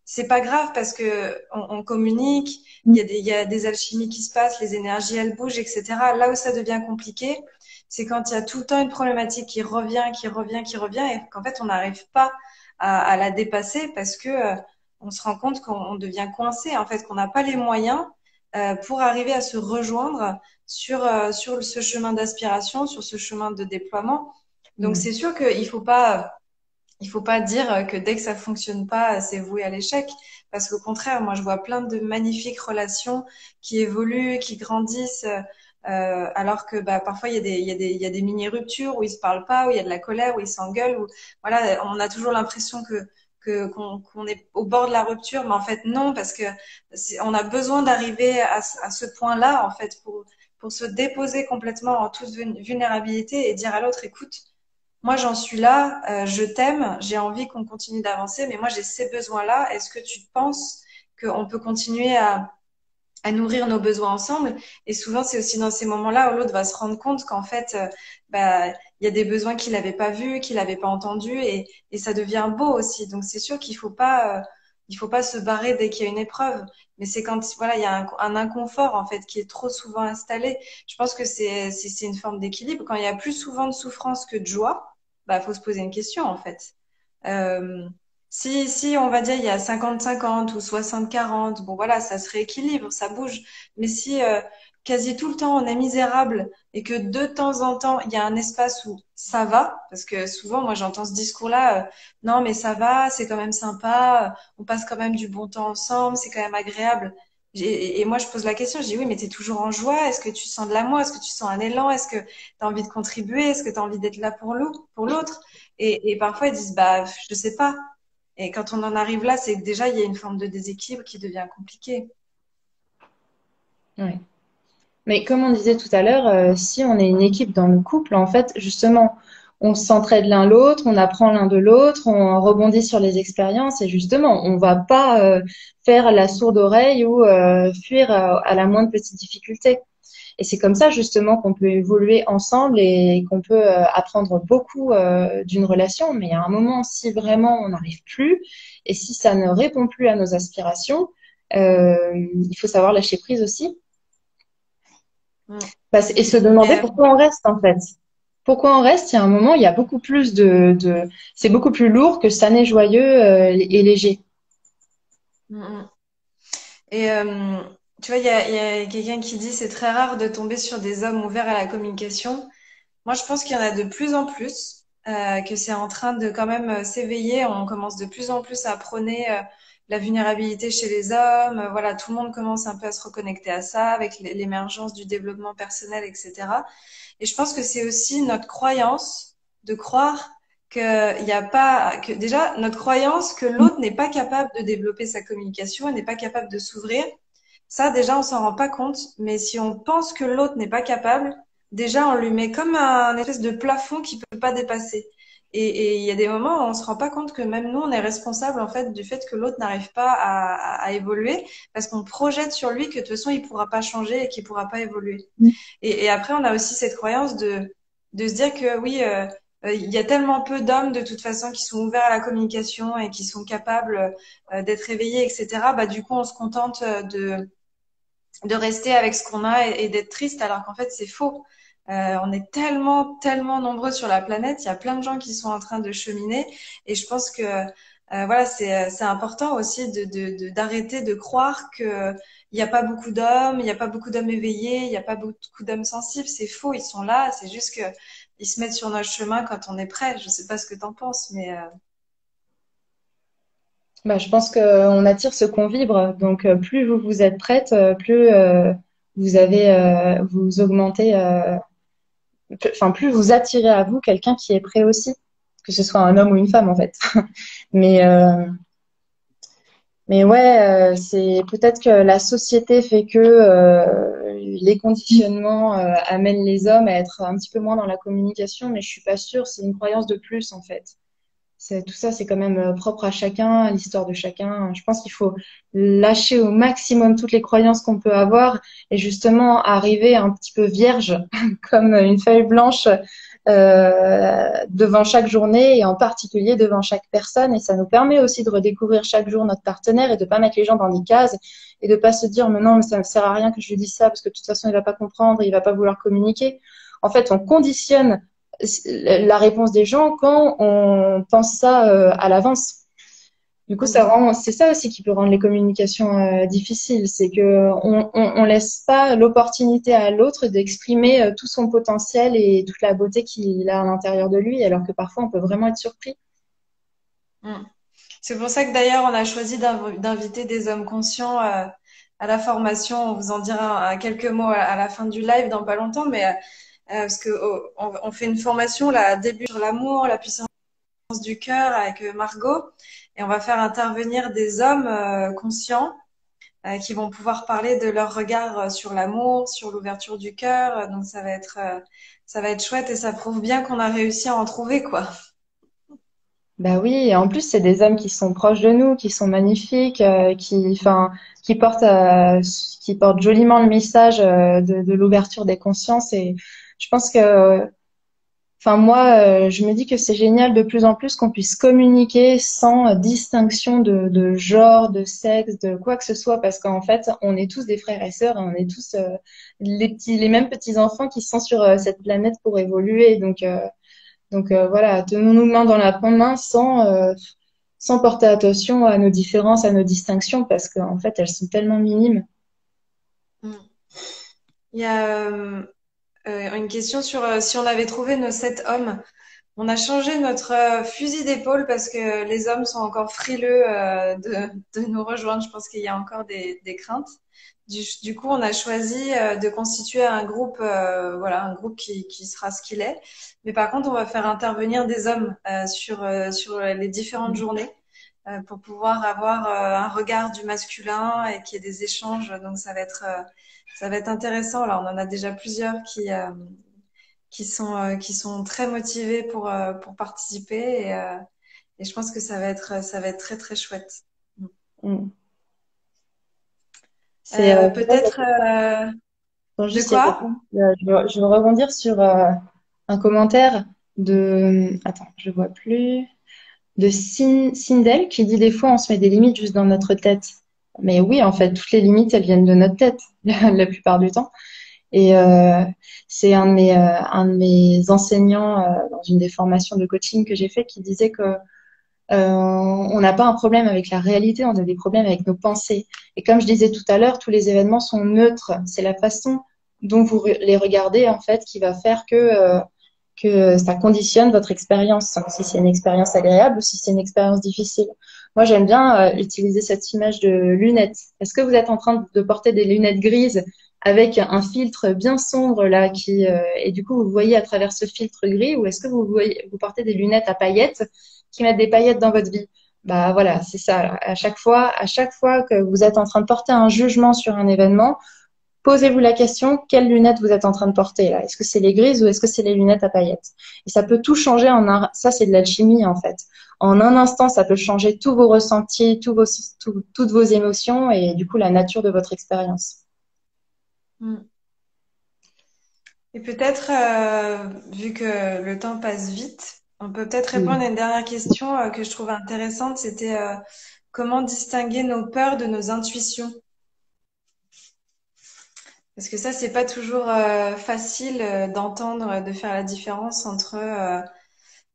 c'est pas grave parce que on communique, il y a des alchimies qui se passent, les énergies elles bougent, etc. Là où ça devient compliqué, c'est quand il y a tout le temps une problématique qui revient, qui revient, qui revient, et qu'en fait on n'arrive pas à la dépasser parce que on se rend compte qu'on devient coincé, en fait, qu'on n'a pas les moyens pour arriver à se rejoindre sur ce chemin d'aspiration, sur ce chemin de déploiement. Donc Mm. c'est sûr qu'il faut pas dire que dès que ça fonctionne pas, c'est voué à l'échec. Parce qu'au contraire, moi, je vois plein de magnifiques relations qui évoluent, qui grandissent, alors que bah, parfois il y a des mini-ruptures où ils se parlent pas, où il y a de la colère, où ils s'engueulent, où voilà, on a toujours l'impression qu'on est au bord de la rupture, mais en fait non, parce que on a besoin d'arriver à ce point-là, en fait, pour se déposer complètement en toute vulnérabilité et dire à l'autre, écoute, moi, j'en suis là, je t'aime, j'ai envie qu'on continue d'avancer, mais moi, j'ai ces besoins-là. Est-ce que tu penses qu'on peut continuer à nourrir nos besoins ensemble? Et souvent, c'est aussi dans ces moments-là où l'autre va se rendre compte qu'en fait, bah, il y a des besoins qu'il n'avait pas vus, qu'il n'avait pas entendus, et ça devient beau aussi. Donc, c'est sûr qu'il faut pas se barrer dès qu'il y a une épreuve. Mais c'est quand, voilà, il y a un inconfort, en fait, qui est trop souvent installé. Je pense que c'est une forme d'équilibre. Quand il y a plus souvent de souffrance que de joie, bah, faut se poser une question, en fait. Euh, si on va dire il y a 50-50 ou 60-40, bon voilà, ça se rééquilibre, ça bouge. Mais si quasi tout le temps on est misérable et que de temps en temps il y a un espace où ça va, parce que souvent moi j'entends ce discours-là, non mais ça va, c'est quand même sympa, on passe quand même du bon temps ensemble, c'est quand même agréable. Et moi, je pose la question, je dis oui, mais tu es toujours en joie. Est-ce que tu sens de l'amour? Est-ce que tu sens un élan? Est-ce que tu as envie de contribuer? Est-ce que tu as envie d'être là pour l'autre? Et parfois, ils disent, bah, je sais pas. Et quand on en arrive là, c'est que déjà, il y a une forme de déséquilibre qui devient compliquée. Ouais. Mais comme on disait tout à l'heure, si on est une équipe dans le couple, en fait, justement, on s'entraide l'un l'autre, on apprend l'un de l'autre, on rebondit sur les expériences et justement, on va pas faire la sourde oreille ou fuir à la moindre petite difficulté. Et c'est comme ça justement qu'on peut évoluer ensemble et qu'on peut apprendre beaucoup d'une relation. Mais à un moment, si vraiment on n'arrive plus et si ça ne répond plus à nos aspirations, il faut savoir lâcher prise aussi. Mm. Et se demander Mais, pourquoi on reste en fait. Pourquoi on reste? Il y a un moment, il y a beaucoup plus c'est beaucoup plus lourd que ça n'est joyeux et léger. mm, mm. Et tu vois, il y a quelqu'un qui dit c'est très rare de tomber sur des hommes ouverts à la communication. Moi, je pense qu'il y en a de plus en plus, que c'est en train de quand même s'éveiller. On commence de plus en plus à prôner la vulnérabilité chez les hommes. Voilà, tout le monde commence un peu à se reconnecter à ça avec l'émergence du développement personnel, etc. Et je pense que c'est aussi notre croyance de croire qu'il n'y a pas, que déjà notre croyance que l'autre n'est pas capable de développer sa communication et n'est pas capable de s'ouvrir. Ça, déjà, on s'en rend pas compte. Mais si on pense que l'autre n'est pas capable, déjà, on lui met comme un espèce de plafond qu'il peut pas dépasser. Et il y a des moments où on se rend pas compte que même nous, on est responsable en fait du fait que l'autre n'arrive pas à évoluer parce qu'on projette sur lui que de toute façon, il pourra pas changer et qu'il pourra pas évoluer. Et après, on a aussi cette croyance de se dire que oui, il y a tellement peu d'hommes de toute façon qui sont ouverts à la communication et qui sont capables d'être éveillés, etc. Bah, du coup, on se contente de rester avec ce qu'on a et d'être triste, alors qu'en fait, c'est faux. On est tellement, tellement nombreux sur la planète. Il y a plein de gens qui sont en train de cheminer. Et je pense que voilà, c'est important aussi d'arrêter de croire que il n'y a pas beaucoup d'hommes, il n'y a pas beaucoup d'hommes éveillés, il n'y a pas beaucoup d'hommes sensibles. C'est faux, ils sont là. C'est juste que ils se mettent sur notre chemin quand on est prêt. Je sais pas ce que t'en penses, mais Bah, je pense qu'on attire ce qu'on vibre. Donc, plus vous vous êtes prête, plus vous augmentez, enfin, plus vous attirez à vous quelqu'un qui est prêt aussi, que ce soit un homme ou une femme en fait. Mais, euh, mais ouais, c'est peut-être que la société fait que les conditionnements amènent les hommes à être un petit peu moins dans la communication, mais je suis pas sûre. C'est une croyance de plus en fait. Tout ça, c'est quand même propre à chacun, à l'histoire de chacun. Je pense qu'il faut lâcher au maximum toutes les croyances qu'on peut avoir et justement arriver un petit peu vierge, comme une feuille blanche, devant chaque journée et en particulier devant chaque personne. Et ça nous permet aussi de redécouvrir chaque jour notre partenaire et de pas mettre les gens dans des cases et de pas se dire, mais non, mais ça ne sert à rien que je lui dise ça parce que de toute façon, il va pas comprendre, il va pas vouloir communiquer. En fait, on conditionne la réponse des gens quand on pense ça à l'avance. Du coup, c'est ça aussi qui peut rendre les communications difficiles, c'est que on laisse pas l'opportunité à l'autre d'exprimer tout son potentiel et toute la beauté qu'il a à l'intérieur de lui, alors que parfois on peut vraiment être surpris. mm. C'est pour ça que d'ailleurs, on a choisi d'inviter des hommes conscients à la formation. On vous en dira quelques mots à la fin du live dans pas longtemps, mais parce que on fait une formation là début sur l'amour, la puissance du cœur avec Margot, et on va faire intervenir des hommes conscients qui vont pouvoir parler de leur regard sur l'amour, sur l'ouverture du cœur. Donc ça va être chouette et ça prouve bien qu'on a réussi à en trouver quoi. Bah oui, et en plus c'est des hommes qui sont proches de nous, qui sont magnifiques, enfin, qui portent, qui portent joliment le message de l'ouverture des consciences. Et je pense que enfin, moi, je me dis que c'est génial de plus en plus qu'on puisse communiquer sans distinction de genre, de sexe, de quoi que ce soit, parce qu'en fait, on est tous des frères et sœurs et on est tous les mêmes petits enfants qui sont sur cette planète pour évoluer. Donc voilà, tenons-nous main dans la main sans porter attention à nos différences, à nos distinctions, parce qu'en fait, elles sont tellement minimes. Mm. Il y a une question sur si on avait trouvé nos 7 hommes, On a changé notre fusil d'épaule parce que les hommes sont encore frileux de nous rejoindre. Je pense qu'il y a encore des craintes. Du coup, on a choisi de constituer un groupe, voilà, un groupe qui sera ce qu'il est. Mais par contre, on va faire intervenir des hommes sur les différentes journées pour pouvoir avoir un regard du masculin et qu'il y ait des échanges. Donc, ça va être intéressant. Là, on en a déjà plusieurs qui sont très motivés pour participer et je pense que ça va être très très chouette. Mm. C'est Peut-être Attends, de juste, il y a quelqu'un. quoi? Je veux rebondir sur un commentaire de. Attends, je vois plus. De Sindel qui dit des fois on se met des limites juste dans notre tête. Mais oui, en fait, toutes les limites, elles viennent de notre tête la plupart du temps. Et c'est un de mes enseignants dans une des formations de coaching que j'ai fait qui disait que on n'a pas un problème avec la réalité, on a des problèmes avec nos pensées. Et comme je disais tout à l'heure, tous les événements sont neutres. C'est la façon dont vous les regardez, en fait, qui va faire que ça conditionne votre expérience, si c'est une expérience agréable ou si c'est une expérience difficile. Moi, j'aime bien utiliser cette image de lunettes. Est-ce que vous êtes en train de porter des lunettes grises avec un filtre bien sombre là et du coup vous voyez à travers ce filtre gris, ou est-ce que vous portez des lunettes à paillettes qui mettent des paillettes dans votre vie? Bah voilà, c'est ça. À chaque fois que vous êtes en train de porter un jugement sur un événement, posez-vous la question, quelles lunettes vous êtes en train de porter là? Est-ce que c'est les grises ou est-ce que c'est les lunettes à paillettes? Et ça peut tout changer ça c'est de l'alchimie en fait. En un instant, ça peut changer tous vos ressentis, toutes vos émotions et du coup la nature de votre expérience. Mm. Et peut-être, vu que le temps passe vite, on peut peut-être répondre à Mm. une dernière question que je trouvais intéressante. C'était comment distinguer nos peurs de nos intuitions? Parce que ça, c'est pas toujours facile d'entendre, de faire la différence entre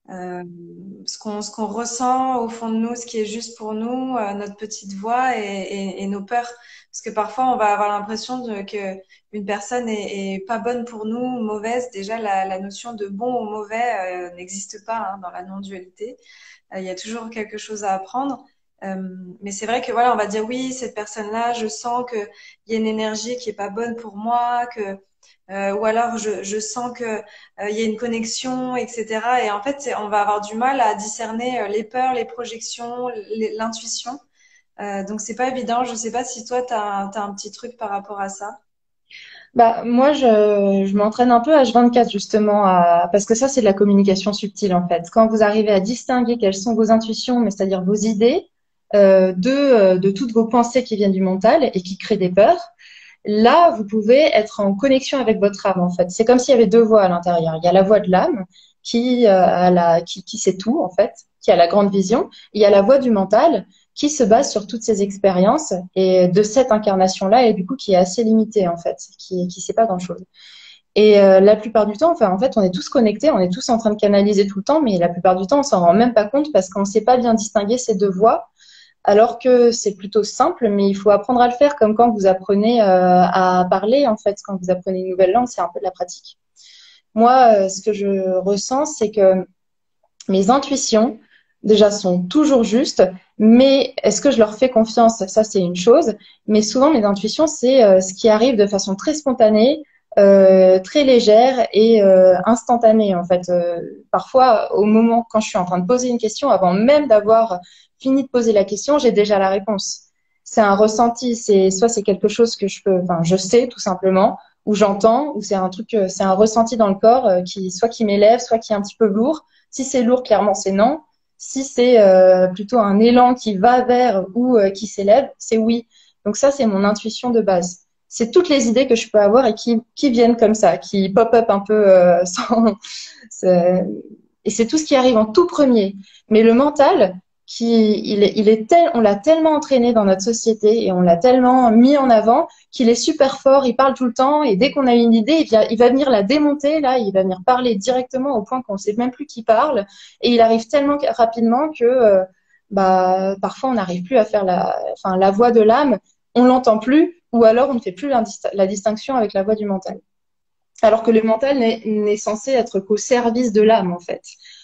ce qu'on ressent au fond de nous, ce qui est juste pour nous, notre petite voix et nos peurs. Parce que parfois, on va avoir l'impression que une personne est pas bonne pour nous, ou mauvaise. Déjà, la notion de bon ou mauvais n'existe pas hein, dans la non-dualité. Il y a toujours quelque chose à apprendre. Euh, mais c'est vrai que voilà, on va dire oui, cette personne-là, je sens que il y a une énergie qui est pas bonne pour moi, que ou alors je sens que il y a une connexion, etc. Et en fait, on va avoir du mal à discerner les peurs, les projections, l'intuition. Donc c'est pas évident. Je sais pas si toi t'as un petit truc par rapport à ça. Bah, moi, je m'entraîne un peu H24 justement, parce que ça, c'est de la communication subtile en fait. Quand vous arrivez à distinguer quelles sont vos intuitions, mais c'est-à-dire vos idées, de toutes vos pensées qui viennent du mental et qui créent des peurs, là, vous pouvez être en connexion avec votre âme en fait. C'est comme s'il y avait deux voix à l'intérieur. Il y a la voix de l'âme qui sait tout en fait, qui a la grande vision. Il y a la voix du mental qui se base sur toutes ces expériences et de cette incarnation-là et du coup qui est assez limitée en fait, qui sait pas grand-chose. Et la plupart du temps, enfin en fait, on est tous connectés, on est tous en train de canaliser tout le temps, mais la plupart du temps, on s'en rend même pas compte parce qu'on ne sait pas bien distinguer ces deux voix. Alors que c'est plutôt simple, mais il faut apprendre à le faire, comme quand vous apprenez à parler, en fait, quand vous apprenez une nouvelle langue, c'est un peu de la pratique. Moi, ce que je ressens, c'est que mes intuitions, déjà, sont toujours justes, mais est-ce que je leur fais confiance? Ça, c'est une chose. Mais souvent, mes intuitions, c'est ce qui arrive de façon très spontanée, très légère et instantanée, en fait. Parfois, au moment, quand je suis en train de poser une question, avant même d'avoir fini de poser la question, j'ai déjà la réponse. C'est un ressenti, soit c'est quelque chose que enfin, je sais tout simplement, ou j'entends, ou c'est un truc, c'est un ressenti dans le corps soit qui m'élève, soit qui est un petit peu lourd. Si c'est lourd, clairement, c'est non. Si c'est plutôt un élan qui va vers ou qui s'élève, c'est oui. Donc ça, c'est mon intuition de base. C'est toutes les idées que je peux avoir et qui viennent comme ça, qui pop-up un peu c'est- et c'est tout ce qui arrive en tout premier. Mais le mental, on l'a tellement entraîné dans notre société et on l'a tellement mis en avant qu'il est super fort, il parle tout le temps et dès qu'on a une idée, il va venir la démonter, là, il va venir parler directement au point qu'on ne sait même plus qui parle et il arrive tellement rapidement que bah, parfois on n'arrive plus à faire enfin, la voix de l'âme, on l'entend plus ou alors on ne fait plus la distinction avec la voix du mental. Alors que le mental n'est censé être qu'au service de l'âme, en fait.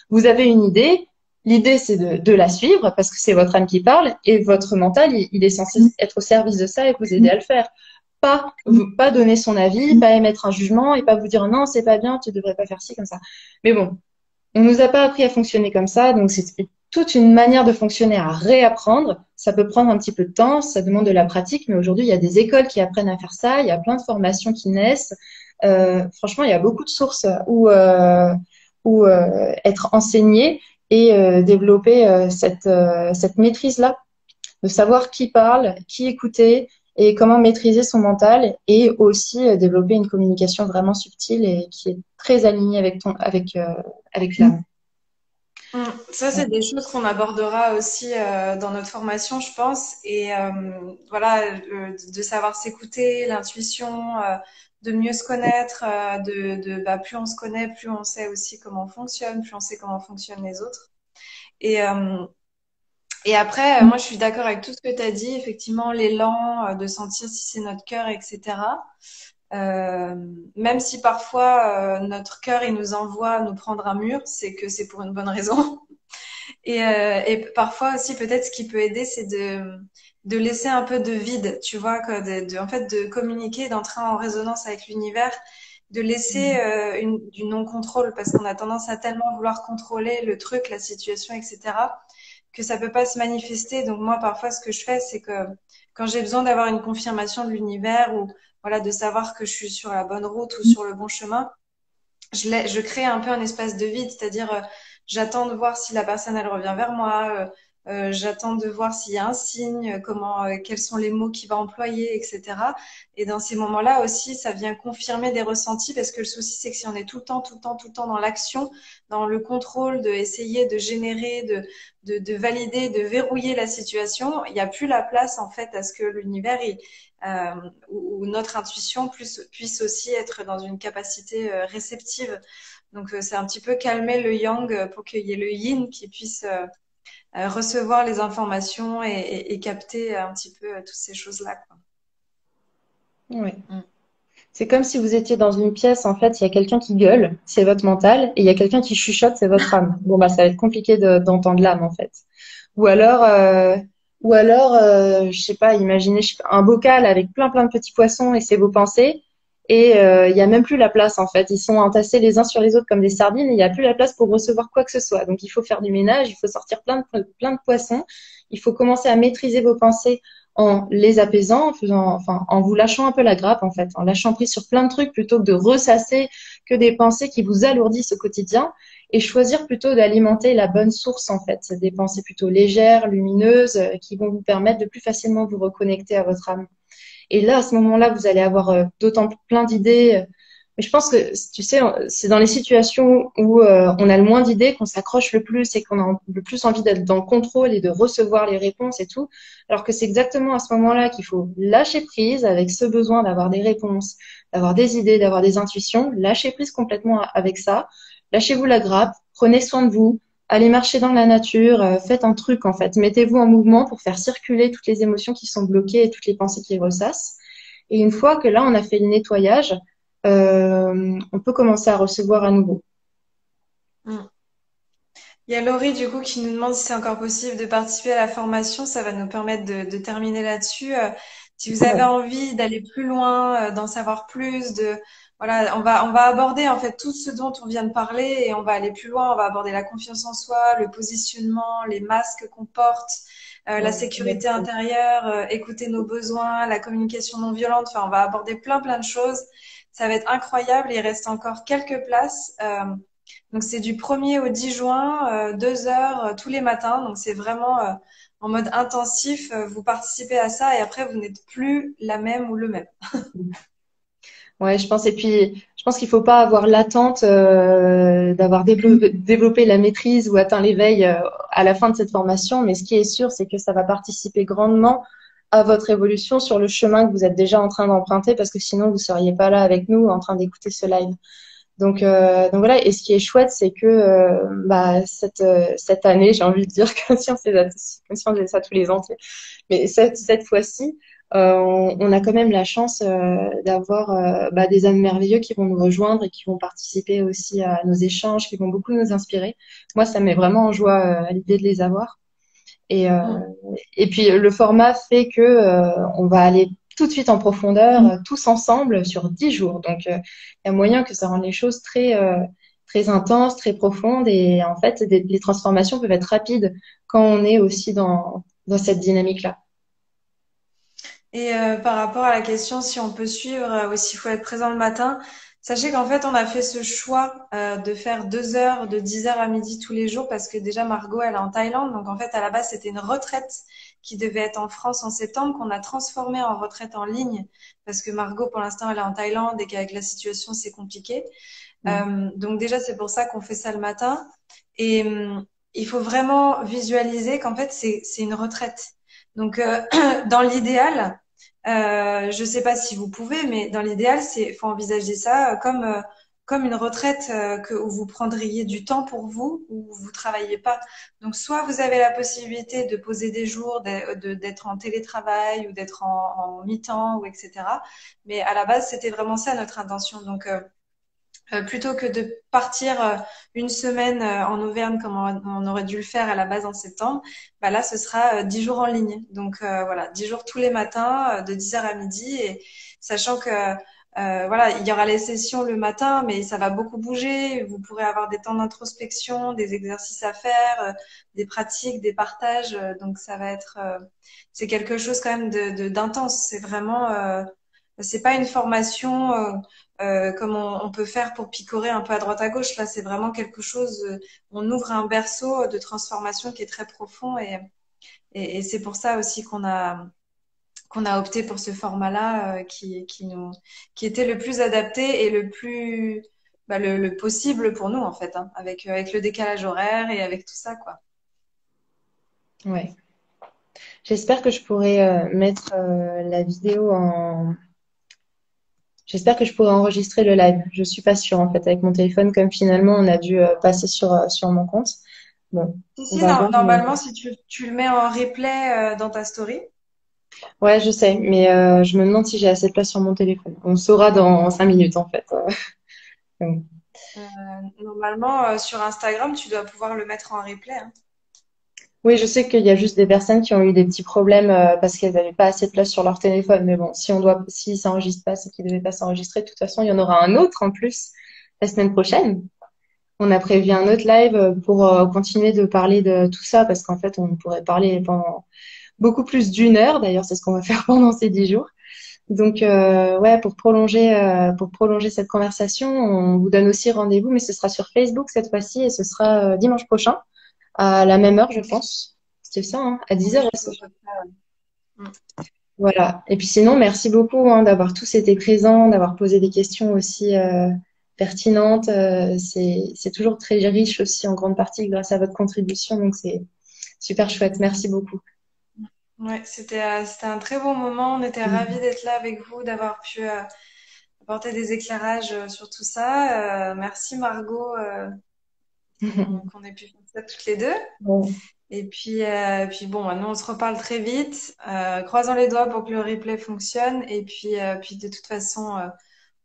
Vous avez une idée. L'idée, c'est de la suivre parce que c'est votre âme qui parle et votre mental, il est censé être au service de ça et vous aider à le faire. Pas donner son avis, pas émettre un jugement et pas vous dire non, c'est pas bien, tu devrais pas faire ci comme ça. Mais bon, on nous a pas appris à fonctionner comme ça, donc c'est toute une manière de fonctionner à réapprendre. Ça peut prendre un petit peu de temps, ça demande de la pratique, mais aujourd'hui, il y a des écoles qui apprennent à faire ça, il y a plein de formations qui naissent. Franchement, il y a beaucoup de sources où être enseigné et développer cette maîtrise-là, de savoir qui parle, qui écouter et comment maîtriser son mental et aussi développer une communication vraiment subtile et qui est très alignée avec l'âme. Ça, c'est des choses qu'on abordera aussi dans notre formation, je pense. Et voilà, de savoir s'écouter, l'intuition, de mieux se connaître, bah, plus on se connaît, plus on sait aussi comment on fonctionne, plus on sait comment fonctionnent les autres. Et, euh, et après, moi, je suis d'accord avec tout ce que tu as dit. Effectivement, l'élan, de sentir si c'est notre cœur, etc. Euh, Même si parfois notre cœur il nous envoie nous prendre un mur, c'est que c'est pour une bonne raison. Et parfois aussi, peut-être, ce qui peut aider, c'est de laisser un peu de vide, tu vois, quoi, en fait, de communiquer, d'entrer en résonance avec l'univers, de laisser du non-contrôle, parce qu'on a tendance à tellement vouloir contrôler le truc, la situation, etc., que ça peut pas se manifester. Donc moi, parfois, ce que je fais, c'est que quand j'ai besoin d'avoir une confirmation de l'univers ou voilà, de savoir que je suis sur la bonne route ou sur le bon chemin, je crée un peu un espace de vide, c'est-à-dire j'attends de voir si la personne elle revient vers moi, j'attends de voir s'il y a un signe, quels sont les mots qu'il va employer, etc. Et dans ces moments-là aussi, ça vient confirmer des ressentis parce que le souci c'est que si on est tout le temps, tout le temps, tout le temps dans l'action, dans le contrôle, de essayer de générer, de valider, de verrouiller la situation, il n'y a plus la place en fait à ce que l'univers ou notre intuition puisse aussi être dans une capacité réceptive. Donc, c'est un petit peu calmer le yang pour qu'il y ait le yin qui puisse recevoir les informations et capter un petit peu toutes ces choses-là, quoi. Ouais. Mm. C'est comme si vous étiez dans une pièce, en fait, il y a quelqu'un qui gueule, c'est votre mental, et il y a quelqu'un qui chuchote, c'est votre âme. Bon, bah, ça va être compliqué d'entendre l'âme, en fait. Ou alors, euh, ou alors, je sais pas, imaginez je sais pas, un bocal avec plein de petits poissons et c'est vos pensées. Et il y a même plus la place, en fait. Ils sont entassés les uns sur les autres comme des sardines et il n'y a plus la place pour recevoir quoi que ce soit. Donc, il faut faire du ménage, il faut sortir plein de poissons. Il faut commencer à maîtriser vos pensées en les apaisant, en vous lâchant un peu la grappe, en fait, en lâchant prise sur plein de trucs plutôt que de ressasser que des pensées qui vous alourdissent au quotidien et choisir plutôt d'alimenter la bonne source, en fait, des pensées plutôt légères, lumineuses, qui vont vous permettre de plus facilement vous reconnecter à votre âme. Et là, à ce moment-là, vous allez avoir d'autant plein d'idées. Mais je pense que, tu sais, c'est dans les situations où on a le moins d'idées qu'on s'accroche le plus et qu'on a le plus envie d'être dans le contrôle et de recevoir les réponses et tout. Alors que c'est exactement à ce moment-là qu'il faut lâcher prise avec ce besoin d'avoir des réponses, d'avoir des idées, d'avoir des intuitions. Lâcher prise complètement avec ça. Lâchez-vous la grappe, prenez soin de vous, allez marcher dans la nature, faites un truc en fait. Mettez-vous en mouvement pour faire circuler toutes les émotions qui sont bloquées et toutes les pensées qui ressassent. Et une fois que là, on a fait le nettoyage, on peut commencer à recevoir à nouveau. Mm. Il y a Laurie, du coup, qui nous demande si c'est encore possible de participer à la formation. Ça va nous permettre de terminer là-dessus. Si vous avez Ouais. envie d'aller plus loin, d'en savoir plus, voilà, on va aborder en fait tout ce dont on vient de parler et on va aller plus loin. On va aborder la confiance en soi, le positionnement, les masques qu'on porte, la sécurité intérieure, écouter nos besoins, la communication non violente. Enfin, on va aborder plein de choses. Ça va être incroyable. Il reste encore quelques places. Donc c'est du 1er au 10 juin, 2 heures tous les matins. Donc c'est vraiment en mode intensif. Vous participez à ça et après vous n'êtes plus la même ou le même. Ouais, je pense. Et puis, je pense qu'il faut pas avoir l'attente d'avoir développé la maîtrise ou atteint l'éveil à la fin de cette formation. Mais ce qui est sûr, c'est que ça va participer grandement à votre évolution sur le chemin que vous êtes déjà en train d'emprunter, parce que sinon, vous seriez pas là avec nous en train d'écouter ce live. Donc voilà. Et ce qui est chouette, c'est que bah, cette année, j'ai envie de dire, comme si on faisait ça tous les ans, tu sais. Mais cette fois-ci, on a quand même la chance d'avoir des hommes merveilleux qui vont nous rejoindre et qui vont participer aussi à nos échanges, qui vont beaucoup nous inspirer. Moi, ça me met vraiment en joie à l'idée de les avoir. Et, euh, Mm. et puis le format fait que on va aller tout de suite en profondeur, tous ensemble, sur 10 jours. Donc, il y a moyen que ça rende les choses très intenses, très profondes. Et en fait, les transformations peuvent être rapides quand on est aussi dans cette dynamique-là. Et par rapport à la question si on peut suivre ou s'il faut être présent le matin, sachez qu'en fait, on a fait ce choix de faire 2 heures, de 10 heures à midi tous les jours parce que déjà Margot, elle est en Thaïlande. Donc en fait, à la base, c'était une retraite qui devait être en France en septembre qu'on a transformée en retraite en ligne parce que Margot, pour l'instant, elle est en Thaïlande et qu'avec la situation, c'est compliqué. Mm. Donc déjà, c'est pour ça qu'on fait ça le matin. Et il faut vraiment visualiser qu'en fait, c'est une retraite. Donc, dans l'idéal, je sais pas si vous pouvez, mais dans l'idéal, faut envisager ça comme une retraite où vous prendriez du temps pour vous, où vous travaillez pas. Donc, soit vous avez la possibilité de poser des jours, d'être en télétravail ou d'être en mi-temps ou etc. Mais à la base, c'était vraiment ça notre intention. Donc, plutôt que de partir une semaine en Auvergne comme on aurait dû le faire à la base en septembre, bah là ce sera 10 jours en ligne. Donc voilà, 10 jours tous les matins de 10 heures à midi et sachant que voilà, il y aura les sessions le matin, mais ça va beaucoup bouger. Vous pourrez avoir des temps d'introspection, des exercices à faire, des pratiques, des partages. Donc ça va être, c'est quelque chose quand même d'intense. C'est vraiment, c'est pas une formation. Comme on peut faire pour picorer un peu à droite à gauche. Là, c'est vraiment quelque chose, on ouvre un berceau de transformation qui est très profond et c'est pour ça aussi qu'on a opté pour ce format-là qui était le plus adapté et le plus le possible pour nous en fait, hein, avec le décalage horaire et avec tout ça quoi. Ouais. J'espère que je pourrai mettre la vidéo en. J'espère que je pourrai enregistrer le live. Je suis pas sûre en fait avec mon téléphone, comme finalement on a dû passer sur mon compte. Bon, Si, on si, va voir. Mais... normalement, si tu le mets en replay dans ta story, Ouais, je sais, mais je me demande si j'ai assez de place sur mon téléphone. On saura dans 5 minutes en fait. Donc, euh, normalement, sur Instagram, tu dois pouvoir le mettre en replay, hein. oui, je sais qu'il y a juste des personnes qui ont eu des petits problèmes parce qu'elles n'avaient pas assez de place sur leur téléphone. Mais bon, si ça enregistre pas, c'est qu'il devait pas s'enregistrer. De toute façon, il y en aura un autre en plus la semaine prochaine. On a prévu un autre live pour continuer de parler de tout ça parce qu'en fait, on pourrait parler pendant beaucoup plus d'1 heure. D'ailleurs, c'est ce qu'on va faire pendant ces 10 jours. Donc, ouais, pour prolonger cette conversation, on vous donne aussi rendez-vous, mais ce sera sur Facebook cette fois-ci et ce sera dimanche prochain à la même heure, je pense. C'est ça, hein, à 10 Oui, heures je aussi. pense à peu près, ouais. Mm. Voilà. Et puis sinon, merci beaucoup hein, d'avoir tous été présents, d'avoir posé des questions aussi pertinentes. C'est toujours très riche aussi en grande partie grâce à votre contribution. Donc, c'est super chouette. Merci beaucoup. Ouais, c'était un très bon moment. On était ravis d'être là avec vous, d'avoir pu apporter des éclairages sur tout ça. Merci Margot qu'on ait pu faire ça toutes les deux. Bon. Et puis bon, nous on se reparle très vite. Croisons les doigts pour que le replay fonctionne. Et puis de toute façon,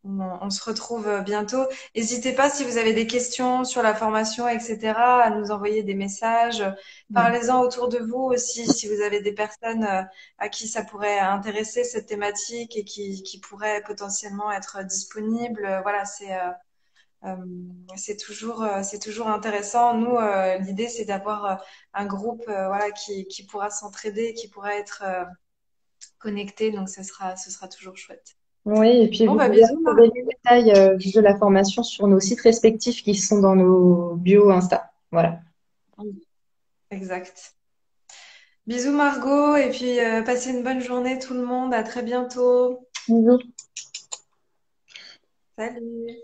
on se retrouve bientôt. N'hésitez pas si vous avez des questions sur la formation, etc., à nous envoyer des messages. Parlez-en autour de vous aussi si vous avez des personnes à qui ça pourrait intéresser cette thématique et qui pourraient potentiellement être disponibles. Voilà, euh, c'est toujours intéressant. Nous, l'idée c'est d'avoir un groupe voilà qui pourra s'entraider, qui pourra être connecté. Donc ce sera toujours chouette. Oui, et puis Bon vous bah pouvez bisous retrouver Margot. les détails de la formation sur nos sites respectifs qui sont dans nos bios Insta. Voilà. Exact. Bisous Margot et puis passez une bonne journée tout le monde. À très bientôt. Bisous. Salut.